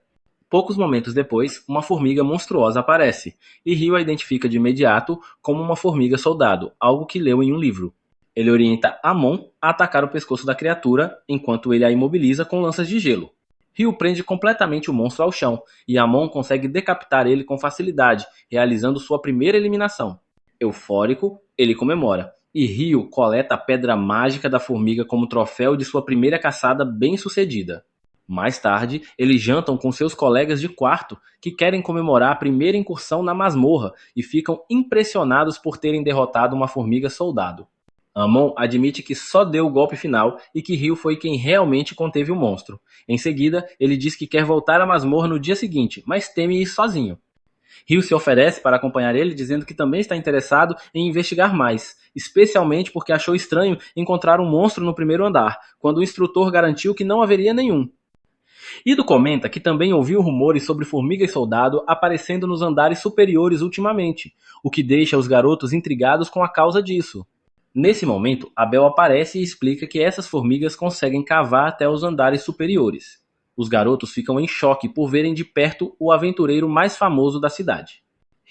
Poucos momentos depois, uma formiga monstruosa aparece, e Rio a identifica de imediato como uma formiga soldado, algo que leu em um livro. Ele orienta Amon a atacar o pescoço da criatura, enquanto ele a imobiliza com lanças de gelo. Rio prende completamente o monstro ao chão, e Amon consegue decapitar ele com facilidade, realizando sua primeira eliminação. Eufórico, ele comemora, e Rio coleta a pedra mágica da formiga como troféu de sua primeira caçada bem-sucedida. Mais tarde, eles jantam com seus colegas de quarto, que querem comemorar a primeira incursão na masmorra e ficam impressionados por terem derrotado uma formiga soldado. Amon admite que só deu o golpe final e que Rio foi quem realmente conteve o monstro. Em seguida, ele diz que quer voltar à masmorra no dia seguinte, mas teme ir sozinho. Rio se oferece para acompanhar ele, dizendo que também está interessado em investigar mais, especialmente porque achou estranho encontrar um monstro no primeiro andar, quando o instrutor garantiu que não haveria nenhum. Ido comenta que também ouviu rumores sobre formiga e soldado aparecendo nos andares superiores ultimamente, o que deixa os garotos intrigados com a causa disso. Nesse momento, Abel aparece e explica que essas formigas conseguem cavar até os andares superiores. Os garotos ficam em choque por verem de perto o aventureiro mais famoso da cidade.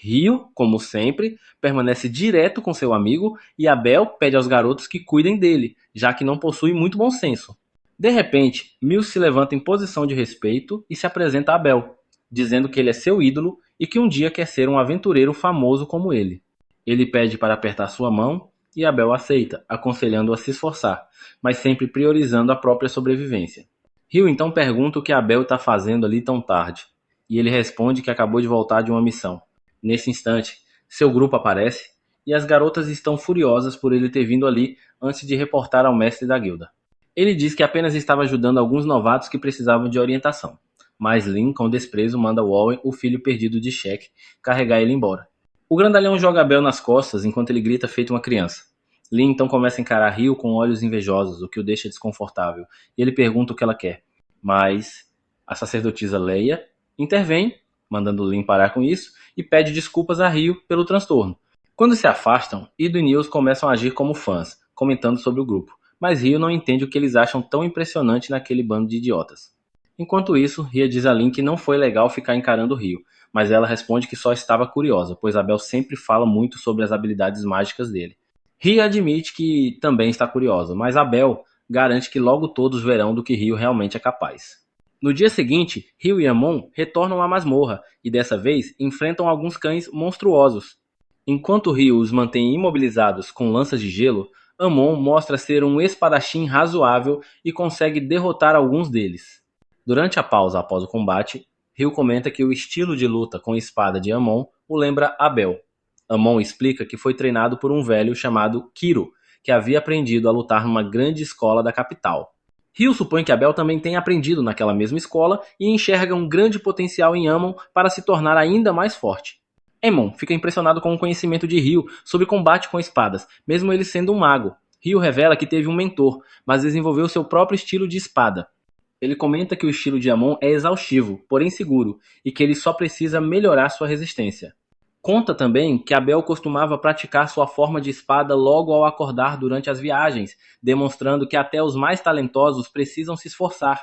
Rio, como sempre, permanece direto com seu amigo e Abel pede aos garotos que cuidem dele, já que não possui muito bom senso. De repente, Mills se levanta em posição de respeito e se apresenta a Abel, dizendo que ele é seu ídolo e que um dia quer ser um aventureiro famoso como ele. Ele pede para apertar sua mão e Abel aceita, aconselhando-o a se esforçar, mas sempre priorizando a própria sobrevivência. Rio então pergunta o que Abel está fazendo ali tão tarde, e ele responde que acabou de voltar de uma missão. Nesse instante, seu grupo aparece e as garotas estão furiosas por ele ter vindo ali antes de reportar ao mestre da guilda. Ele diz que apenas estava ajudando alguns novatos que precisavam de orientação, mas Lin, com desprezo, manda Owen, o filho perdido de Shek, carregar ele embora. O grandalhão joga Abel nas costas enquanto ele grita feito uma criança. Lin então começa a encarar Rio com olhos invejosos, o que o deixa desconfortável, e ele pergunta o que ela quer. Mas a sacerdotisa Leia intervém, mandando Lin parar com isso, e pede desculpas a Rio pelo transtorno. Quando se afastam, Ido e Nils começam a agir como fãs, comentando sobre o grupo, mas Rio não entende o que eles acham tão impressionante naquele bando de idiotas. Enquanto isso, Ria diz a Lin que não foi legal ficar encarando Rio, mas ela responde que só estava curiosa, pois Abel sempre fala muito sobre as habilidades mágicas dele. Ria admite que também está curiosa, mas Abel garante que logo todos verão do que Rio realmente é capaz. No dia seguinte, Rio e Amon retornam à masmorra e dessa vez enfrentam alguns cães monstruosos. Enquanto Rio os mantém imobilizados com lanças de gelo, Amon mostra ser um espadachim razoável e consegue derrotar alguns deles. Durante a pausa após o combate, Rio comenta que o estilo de luta com espada de Amon o lembra Abel. Amon explica que foi treinado por um velho chamado Kiro, que havia aprendido a lutar numa grande escola da capital. Rio supõe que Abel também tenha aprendido naquela mesma escola e enxerga um grande potencial em Amon para se tornar ainda mais forte. Amon fica impressionado com o conhecimento de Rio sobre combate com espadas, mesmo ele sendo um mago. Rio revela que teve um mentor, mas desenvolveu seu próprio estilo de espada. Ele comenta que o estilo de Amon é exaustivo, porém seguro, e que ele só precisa melhorar sua resistência. Conta também que Abel costumava praticar sua forma de espada logo ao acordar durante as viagens, demonstrando que até os mais talentosos precisam se esforçar.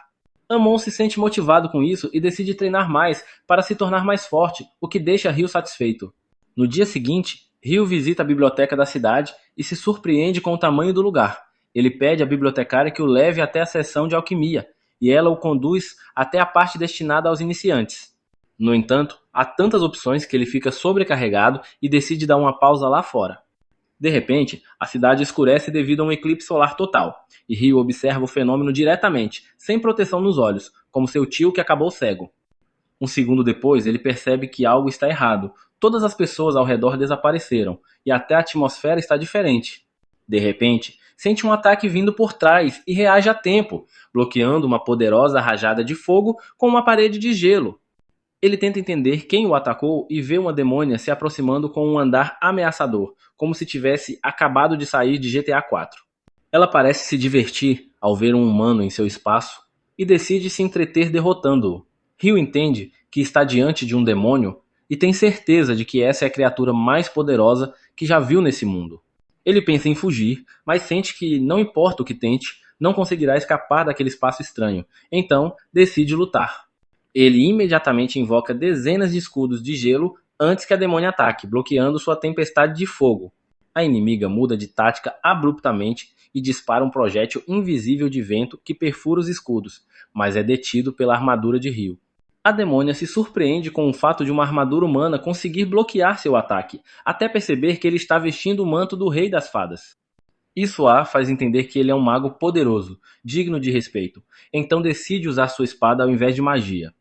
Amon se sente motivado com isso e decide treinar mais para se tornar mais forte, o que deixa Rio satisfeito. No dia seguinte, Rio visita a biblioteca da cidade e se surpreende com o tamanho do lugar. Ele pede à bibliotecária que o leve até a seção de alquimia, e ela o conduz até a parte destinada aos iniciantes. No entanto, há tantas opções que ele fica sobrecarregado e decide dar uma pausa lá fora. De repente, a cidade escurece devido a um eclipse solar total, e Rio observa o fenômeno diretamente, sem proteção nos olhos, como seu tio que acabou cego. Um segundo depois, ele percebe que algo está errado. Todas as pessoas ao redor desapareceram, e até a atmosfera está diferente. De repente, sente um ataque vindo por trás e reage a tempo, bloqueando uma poderosa rajada de fogo com uma parede de gelo. Ele tenta entender quem o atacou e vê uma demônia se aproximando com um andar ameaçador, como se tivesse acabado de sair de GTA IV. Ela parece se divertir ao ver um humano em seu espaço e decide se entreter derrotando-o. Rio entende que está diante de um demônio e tem certeza de que essa é a criatura mais poderosa que já viu nesse mundo. Ele pensa em fugir, mas sente que, não importa o que tente, não conseguirá escapar daquele espaço estranho, então decide lutar. Ele imediatamente invoca dezenas de escudos de gelo antes que a demônia ataque, bloqueando sua tempestade de fogo. A inimiga muda de tática abruptamente e dispara um projétil invisível de vento que perfura os escudos, mas é detido pela armadura de Rio. A demônia se surpreende com o fato de uma armadura humana conseguir bloquear seu ataque, até perceber que ele está vestindo o manto do Rei das Fadas. Isso a faz entender que ele é um mago poderoso, digno de respeito, então decide usar sua espada ao invés de magia.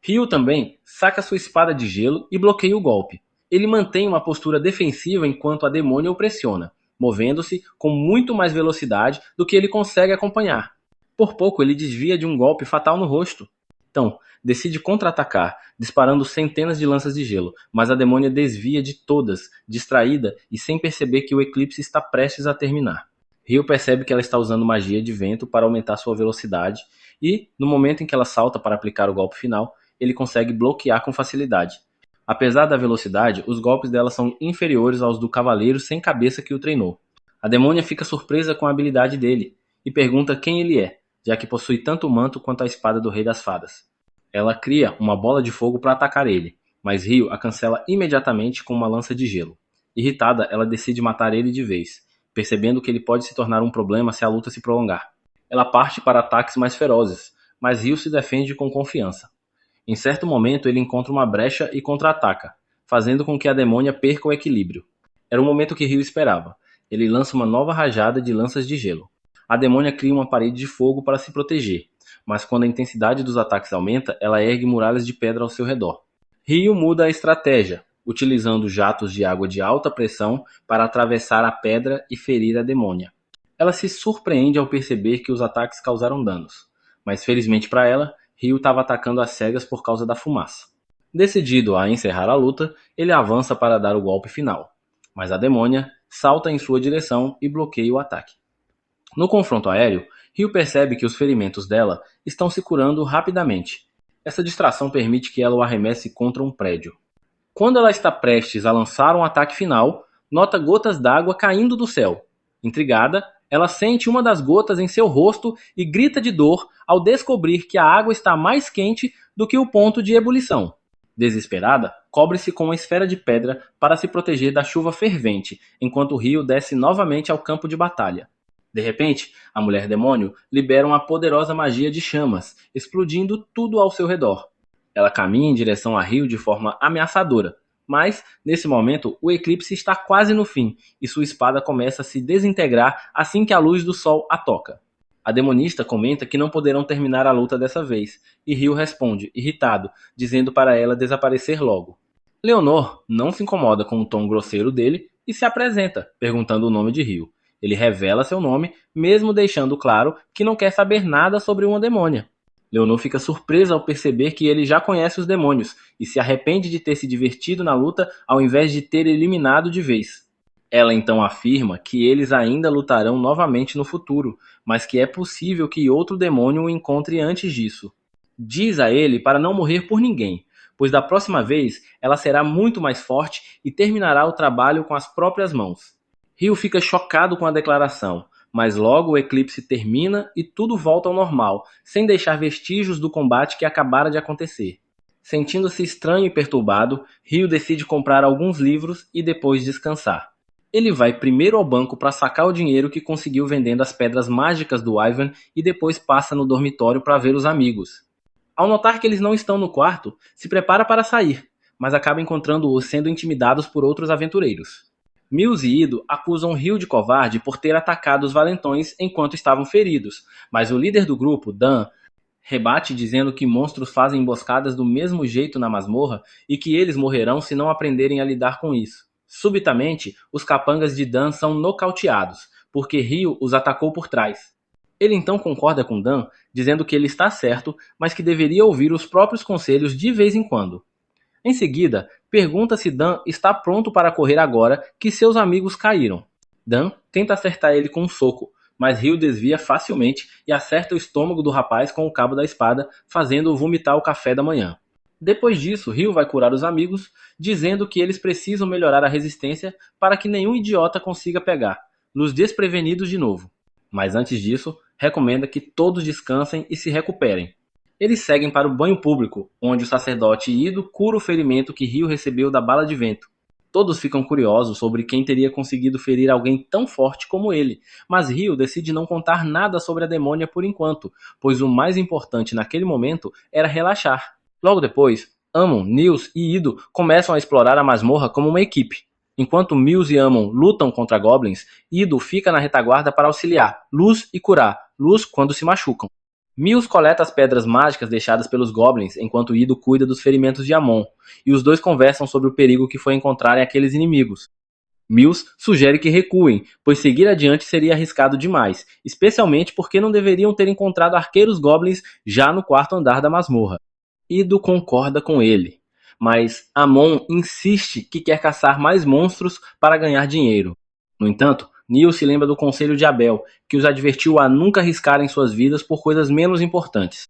Rio também saca sua espada de gelo e bloqueia o golpe. Ele mantém uma postura defensiva enquanto a demônia o pressiona, movendo-se com muito mais velocidade do que ele consegue acompanhar. Por pouco ele desvia de um golpe fatal no rosto. Então, decide contra-atacar, disparando centenas de lanças de gelo, mas a demônia desvia de todas, distraída e sem perceber que o eclipse está prestes a terminar. Rio percebe que ela está usando magia de vento para aumentar sua velocidade e, no momento em que ela salta para aplicar o golpe final, ele consegue bloquear com facilidade. Apesar da velocidade, os golpes dela são inferiores aos do cavaleiro sem cabeça que o treinou. A demônia fica surpresa com a habilidade dele e pergunta quem ele é, já que possui tanto o manto quanto a espada do Rei das Fadas. Ela cria uma bola de fogo para atacar ele, mas Ryo a cancela imediatamente com uma lança de gelo. Irritada, ela decide matar ele de vez, percebendo que ele pode se tornar um problema se a luta se prolongar. Ela parte para ataques mais ferozes, mas Ryo se defende com confiança. Em certo momento, ele encontra uma brecha e contra-ataca, fazendo com que a demônia perca o equilíbrio. Era o momento que Ryo esperava. Ele lança uma nova rajada de lanças de gelo. A demônia cria uma parede de fogo para se proteger, mas quando a intensidade dos ataques aumenta, ela ergue muralhas de pedra ao seu redor. Ryo muda a estratégia, utilizando jatos de água de alta pressão para atravessar a pedra e ferir a demônia. Ela se surpreende ao perceber que os ataques causaram danos, mas felizmente para ela, Ryo estava atacando às cegas por causa da fumaça. Decidido a encerrar a luta, ele avança para dar o golpe final, mas a demônia salta em sua direção e bloqueia o ataque. No confronto aéreo, Ryo percebe que os ferimentos dela estão se curando rapidamente. Essa distração permite que ela o arremesse contra um prédio. Quando ela está prestes a lançar um ataque final, nota gotas d'água caindo do céu. Intrigada, ela sente uma das gotas em seu rosto e grita de dor ao descobrir que a água está mais quente do que o ponto de ebulição. Desesperada, cobre-se com uma esfera de pedra para se proteger da chuva fervente, enquanto Ryo desce novamente ao campo de batalha. De repente, a mulher demônio libera uma poderosa magia de chamas, explodindo tudo ao seu redor. Ela caminha em direção a Ryo de forma ameaçadora, mas, nesse momento, o eclipse está quase no fim e sua espada começa a se desintegrar assim que a luz do sol a toca. A demonista comenta que não poderão terminar a luta dessa vez, e Ryo responde, irritado, dizendo para ela desaparecer logo. Leonor não se incomoda com o tom grosseiro dele e se apresenta, perguntando o nome de Ryo. Ele revela seu nome, mesmo deixando claro que não quer saber nada sobre uma demônia. Leonor fica surpresa ao perceber que ele já conhece os demônios e se arrepende de ter se divertido na luta ao invés de ter eliminado de vez. Ela então afirma que eles ainda lutarão novamente no futuro, mas que é possível que outro demônio o encontre antes disso. Diz a ele para não morrer por ninguém, pois da próxima vez ela será muito mais forte e terminará o trabalho com as próprias mãos. Ryo fica chocado com a declaração, mas logo o eclipse termina e tudo volta ao normal, sem deixar vestígios do combate que acabara de acontecer. Sentindo-se estranho e perturbado, Ryo decide comprar alguns livros e depois descansar. Ele vai primeiro ao banco para sacar o dinheiro que conseguiu vendendo as pedras mágicas do Ivan e depois passa no dormitório para ver os amigos. Ao notar que eles não estão no quarto, se prepara para sair, mas acaba encontrando-os sendo intimidados por outros aventureiros. Mills e Ido acusam Ryo de covarde por ter atacado os valentões enquanto estavam feridos, mas o líder do grupo, Dan, rebate dizendo que monstros fazem emboscadas do mesmo jeito na masmorra e que eles morrerão se não aprenderem a lidar com isso. Subitamente, os capangas de Dan são nocauteados, porque Ryo os atacou por trás. Ele então concorda com Dan, dizendo que ele está certo, mas que deveria ouvir os próprios conselhos de vez em quando. Em seguida, pergunta se Dan está pronto para correr agora que seus amigos caíram. Dan tenta acertar ele com um soco, mas Ryo desvia facilmente e acerta o estômago do rapaz com o cabo da espada, fazendo-o vomitar o café da manhã. Depois disso, Ryo vai curar os amigos, dizendo que eles precisam melhorar a resistência para que nenhum idiota consiga pegar, nos desprevenidos de novo. Mas antes disso, recomenda que todos descansem e se recuperem. Eles seguem para o banho público, onde o sacerdote Ido cura o ferimento que Ryo recebeu da bala de vento. Todos ficam curiosos sobre quem teria conseguido ferir alguém tão forte como ele, mas Ryo decide não contar nada sobre a demônia por enquanto, pois o mais importante naquele momento era relaxar. Logo depois, Amon, Nils e Ido começam a explorar a masmorra como uma equipe. Enquanto Mills e Amon lutam contra goblins, Ido fica na retaguarda para auxiliar Luz e curar Luz quando se machucam. Mills coleta as pedras mágicas deixadas pelos goblins enquanto Ido cuida dos ferimentos de Amon, e os dois conversam sobre o perigo que foi encontrarem aqueles inimigos. Mills sugere que recuem, pois seguir adiante seria arriscado demais, especialmente porque não deveriam ter encontrado arqueiros goblins já no quarto andar da masmorra. Ido concorda com ele, mas Amon insiste que quer caçar mais monstros para ganhar dinheiro. No entanto, Nils se lembra do conselho de Abel, que os advertiu a nunca arriscarem suas vidas por coisas menos importantes.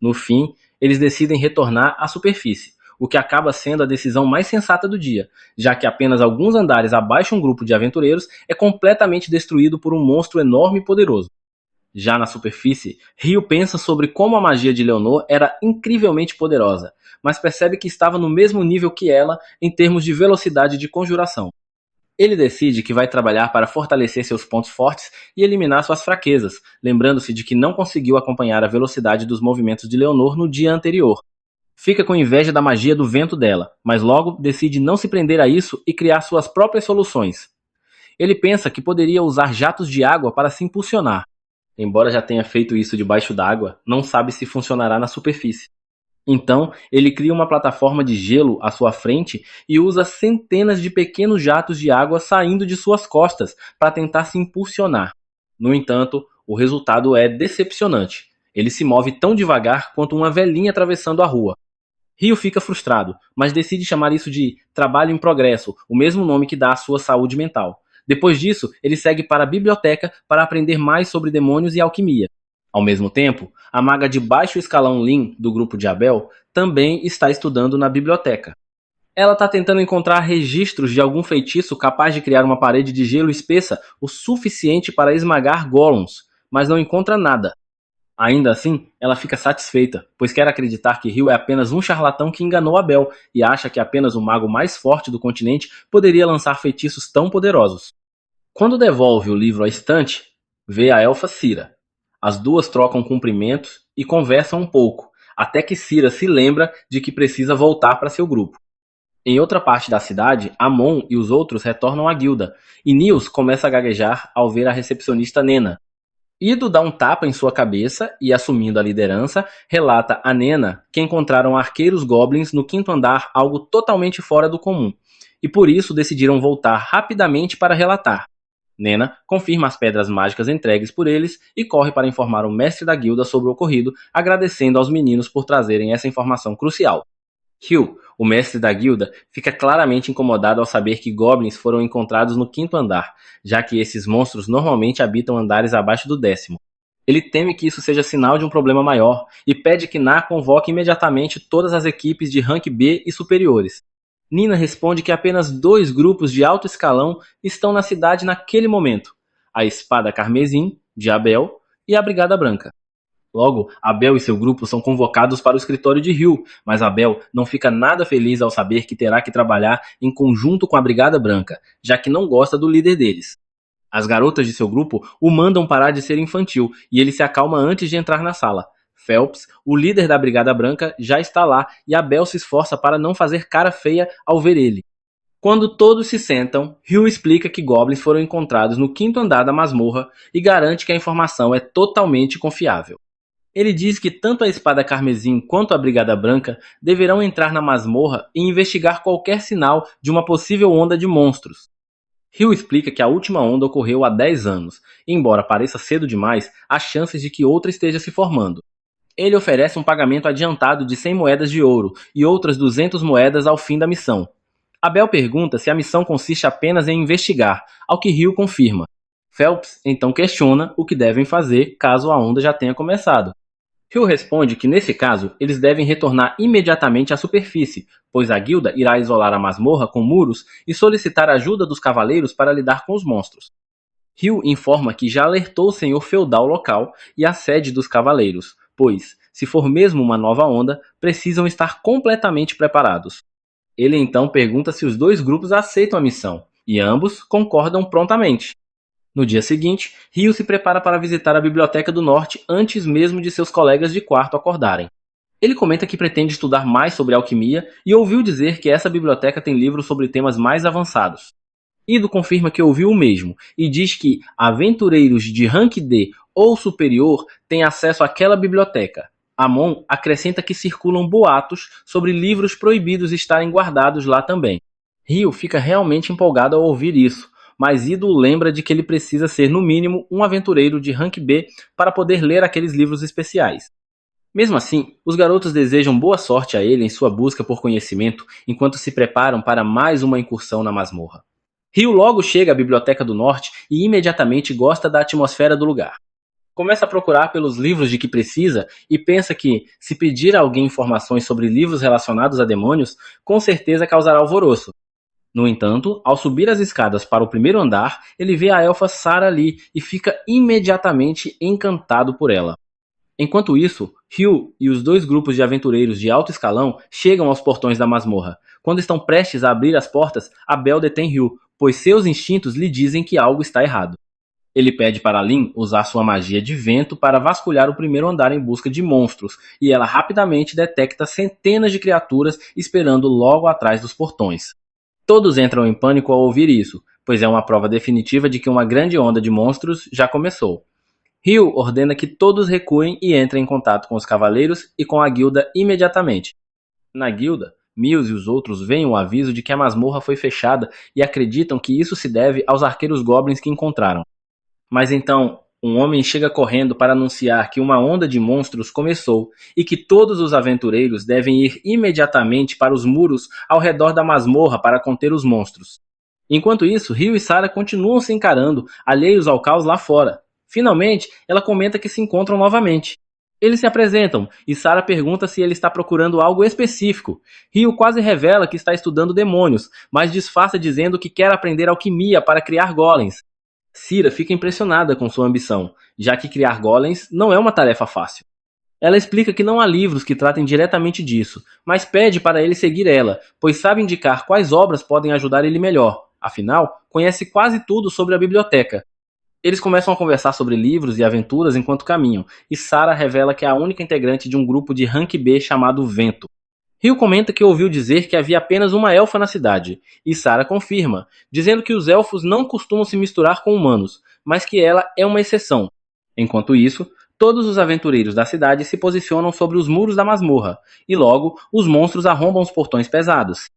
No fim, eles decidem retornar à superfície, o que acaba sendo a decisão mais sensata do dia, já que apenas alguns andares abaixo um grupo de aventureiros é completamente destruído por um monstro enorme e poderoso. Já na superfície, Ryo pensa sobre como a magia de Leonor era incrivelmente poderosa, mas percebe que estava no mesmo nível que ela em termos de velocidade de conjuração. Ele decide que vai trabalhar para fortalecer seus pontos fortes e eliminar suas fraquezas, lembrando-se de que não conseguiu acompanhar a velocidade dos movimentos de Leonor no dia anterior. Fica com inveja da magia do vento dela, mas logo decide não se prender a isso e criar suas próprias soluções. Ele pensa que poderia usar jatos de água para se impulsionar. Embora já tenha feito isso debaixo d'água, não sabe se funcionará na superfície. Então, ele cria uma plataforma de gelo à sua frente e usa centenas de pequenos jatos de água saindo de suas costas para tentar se impulsionar. No entanto, o resultado é decepcionante. Ele se move tão devagar quanto uma velhinha atravessando a rua. Ryo fica frustrado, mas decide chamar isso de trabalho em progresso, o mesmo nome que dá à sua saúde mental. Depois disso, ele segue para a biblioteca para aprender mais sobre demônios e alquimia. Ao mesmo tempo, a maga de baixo escalão Lin, do grupo de Abel, também está estudando na biblioteca. Ela está tentando encontrar registros de algum feitiço capaz de criar uma parede de gelo espessa o suficiente para esmagar golems, mas não encontra nada. Ainda assim, ela fica satisfeita, pois quer acreditar que Ryo é apenas um charlatão que enganou Abel e acha que apenas o mago mais forte do continente poderia lançar feitiços tão poderosos. Quando devolve o livro à estante, vê a elfa Cira. As duas trocam cumprimentos e conversam um pouco, até que Cira se lembra de que precisa voltar para seu grupo. Em outra parte da cidade, Amon e os outros retornam à guilda, e Nils começa a gaguejar ao ver a recepcionista Nena. Ido dá um tapa em sua cabeça e, assumindo a liderança, relata a Nena que encontraram arqueiros goblins no quinto andar, algo totalmente fora do comum, e por isso decidiram voltar rapidamente para relatar. Nena confirma as pedras mágicas entregues por eles e corre para informar o mestre da guilda sobre o ocorrido, agradecendo aos meninos por trazerem essa informação crucial. Ryo, o mestre da guilda, fica claramente incomodado ao saber que goblins foram encontrados no quinto andar, já que esses monstros normalmente habitam andares abaixo do 10º. Ele teme que isso seja sinal de um problema maior e pede que Na convoque imediatamente todas as equipes de rank B e superiores. Nina responde que apenas 2 grupos de alto escalão estão na cidade naquele momento: a Espada Carmesim, de Abel, e a Brigada Branca. Logo, Abel e seu grupo são convocados para o escritório de Ryo, mas Abel não fica nada feliz ao saber que terá que trabalhar em conjunto com a Brigada Branca, já que não gosta do líder deles. As garotas de seu grupo o mandam parar de ser infantil e ele se acalma antes de entrar na sala. Phelps, o líder da Brigada Branca, já está lá e Abel se esforça para não fazer cara feia ao ver ele. Quando todos se sentam, Ryo explica que goblins foram encontrados no quinto andar da masmorra e garante que a informação é totalmente confiável. Ele diz que tanto a Espada Carmesim quanto a Brigada Branca deverão entrar na masmorra e investigar qualquer sinal de uma possível onda de monstros. Ryo explica que a última onda ocorreu há 10 anos, e embora pareça cedo demais, há chances de que outra esteja se formando. Ele oferece um pagamento adiantado de 100 moedas de ouro e outras 200 moedas ao fim da missão. Abel pergunta se a missão consiste apenas em investigar, ao que Ryo confirma. Phelps então questiona o que devem fazer caso a onda já tenha começado. Ryo responde que nesse caso eles devem retornar imediatamente à superfície, pois a guilda irá isolar a masmorra com muros e solicitar ajuda dos cavaleiros para lidar com os monstros. Ryo informa que já alertou o senhor feudal local e a sede dos cavaleiros, pois, se for mesmo uma nova onda, precisam estar completamente preparados. Ele então pergunta se os 2 grupos aceitam a missão, e ambos concordam prontamente. No dia seguinte, Ryo se prepara para visitar a Biblioteca do Norte antes mesmo de seus colegas de quarto acordarem. Ele comenta que pretende estudar mais sobre alquimia e ouviu dizer que essa biblioteca tem livros sobre temas mais avançados. Ido confirma que ouviu o mesmo e diz que aventureiros de rank D ou superior têm acesso àquela biblioteca. Amon acrescenta que circulam boatos sobre livros proibidos estarem guardados lá também. Ryo fica realmente empolgado ao ouvir isso, mas Ido lembra de que ele precisa ser no mínimo um aventureiro de rank B para poder ler aqueles livros especiais. Mesmo assim, os garotos desejam boa sorte a ele em sua busca por conhecimento enquanto se preparam para mais uma incursão na masmorra. Ryo logo chega à Biblioteca do Norte e imediatamente gosta da atmosfera do lugar. Começa a procurar pelos livros de que precisa e pensa que, se pedir a alguém informações sobre livros relacionados a demônios, com certeza causará alvoroço. No entanto, ao subir as escadas para o primeiro andar, ele vê a elfa Sarah Lee e fica imediatamente encantado por ela. Enquanto isso, Hugh e os dois grupos de aventureiros de alto escalão chegam aos portões da masmorra. Quando estão prestes a abrir as portas, Abel detém Hugh, pois seus instintos lhe dizem que algo está errado. Ele pede para Lynn usar sua magia de vento para vasculhar o primeiro andar em busca de monstros, e ela rapidamente detecta centenas de criaturas esperando logo atrás dos portões. Todos entram em pânico ao ouvir isso, pois é uma prova definitiva de que uma grande onda de monstros já começou. Hugh ordena que todos recuem e entrem em contato com os cavaleiros e com a guilda imediatamente. Na guilda, Mills e os outros veem o aviso de que a masmorra foi fechada e acreditam que isso se deve aos arqueiros goblins que encontraram. Mas então, um homem chega correndo para anunciar que uma onda de monstros começou e que todos os aventureiros devem ir imediatamente para os muros ao redor da masmorra para conter os monstros. Enquanto isso, Hugh e Sarah continuam se encarando, alheios ao caos lá fora. Finalmente, ela comenta que se encontram novamente. Eles se apresentam e Sarah pergunta se ele está procurando algo específico. Hugh quase revela que está estudando demônios, mas disfarça dizendo que quer aprender alquimia para criar golems. Cira fica impressionada com sua ambição, já que criar golems não é uma tarefa fácil. Ela explica que não há livros que tratem diretamente disso, mas pede para ele seguir ela, pois sabe indicar quais obras podem ajudar ele melhor. Afinal, conhece quase tudo sobre a biblioteca. Eles começam a conversar sobre livros e aventuras enquanto caminham, e Sarah revela que é a única integrante de um grupo de rank B chamado Vento. Hugh comenta que ouviu dizer que havia apenas uma elfa na cidade, e Sarah confirma, dizendo que os elfos não costumam se misturar com humanos, mas que ela é uma exceção. Enquanto isso, todos os aventureiros da cidade se posicionam sobre os muros da masmorra, e logo os monstros arrombam os portões pesados.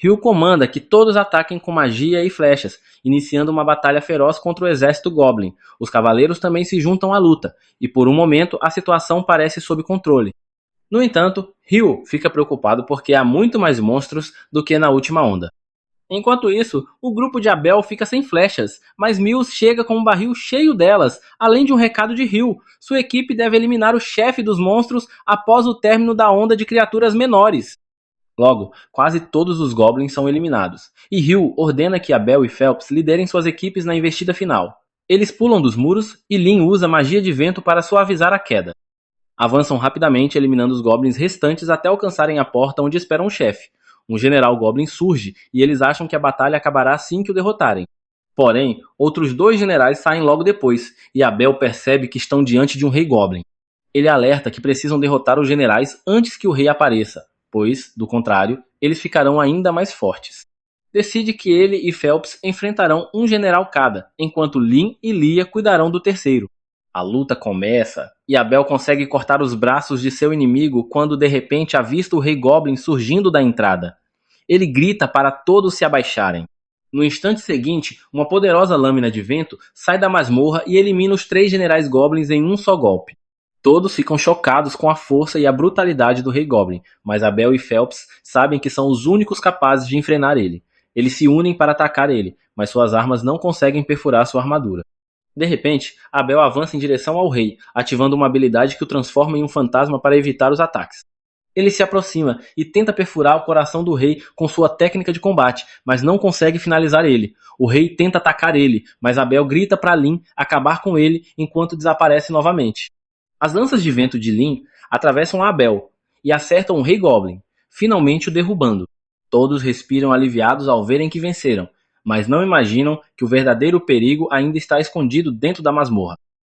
Hugh comanda que todos ataquem com magia e flechas, iniciando uma batalha feroz contra o exército Goblin. Os cavaleiros também se juntam à luta, e por um momento a situação parece sob controle. No entanto, Hugh fica preocupado porque há muito mais monstros do que na última onda. Enquanto isso, o grupo de Abel fica sem flechas, mas Mills chega com um barril cheio delas, além de um recado de Hugh. Sua equipe deve eliminar o chefe dos monstros após o término da onda de criaturas menores. Logo, quase todos os goblins são eliminados, e Hugh ordena que Abel e Phelps liderem suas equipes na investida final. Eles pulam dos muros e Lynn usa magia de vento para suavizar a queda. Avançam rapidamente, eliminando os goblins restantes até alcançarem a porta onde espera um chefe. Um general goblin surge e eles acham que a batalha acabará assim que o derrotarem. Porém, outros dois generais saem logo depois, e Abel percebe que estão diante de um rei goblin. Ele alerta que precisam derrotar os generais antes que o rei apareça, pois, do contrário, eles ficarão ainda mais fortes. Decide que ele e Phelps enfrentarão um general cada, enquanto Lynn e Lia cuidarão do terceiro. A luta começa, e Abel consegue cortar os braços de seu inimigo quando de repente avista o Rei Goblin surgindo da entrada. Ele grita para todos se abaixarem. No instante seguinte, uma poderosa lâmina de vento sai da masmorra e elimina os 3 generais Goblins em um só golpe. Todos ficam chocados com a força e a brutalidade do Rei Goblin, mas Abel e Phelps sabem que são os únicos capazes de enfrenar ele. Eles se unem para atacar ele, mas suas armas não conseguem perfurar sua armadura. De repente, Abel avança em direção ao rei, ativando uma habilidade que o transforma em um fantasma para evitar os ataques. Ele se aproxima e tenta perfurar o coração do rei com sua técnica de combate, mas não consegue finalizar ele. O rei tenta atacar ele, mas Abel grita para Lynn acabar com ele enquanto desaparece novamente. As lanças de vento de Lynn atravessam Abel e acertam o Rei Goblin, finalmente o derrubando. Todos respiram aliviados ao verem que venceram, mas não imaginam que o verdadeiro perigo ainda está escondido dentro da masmorra.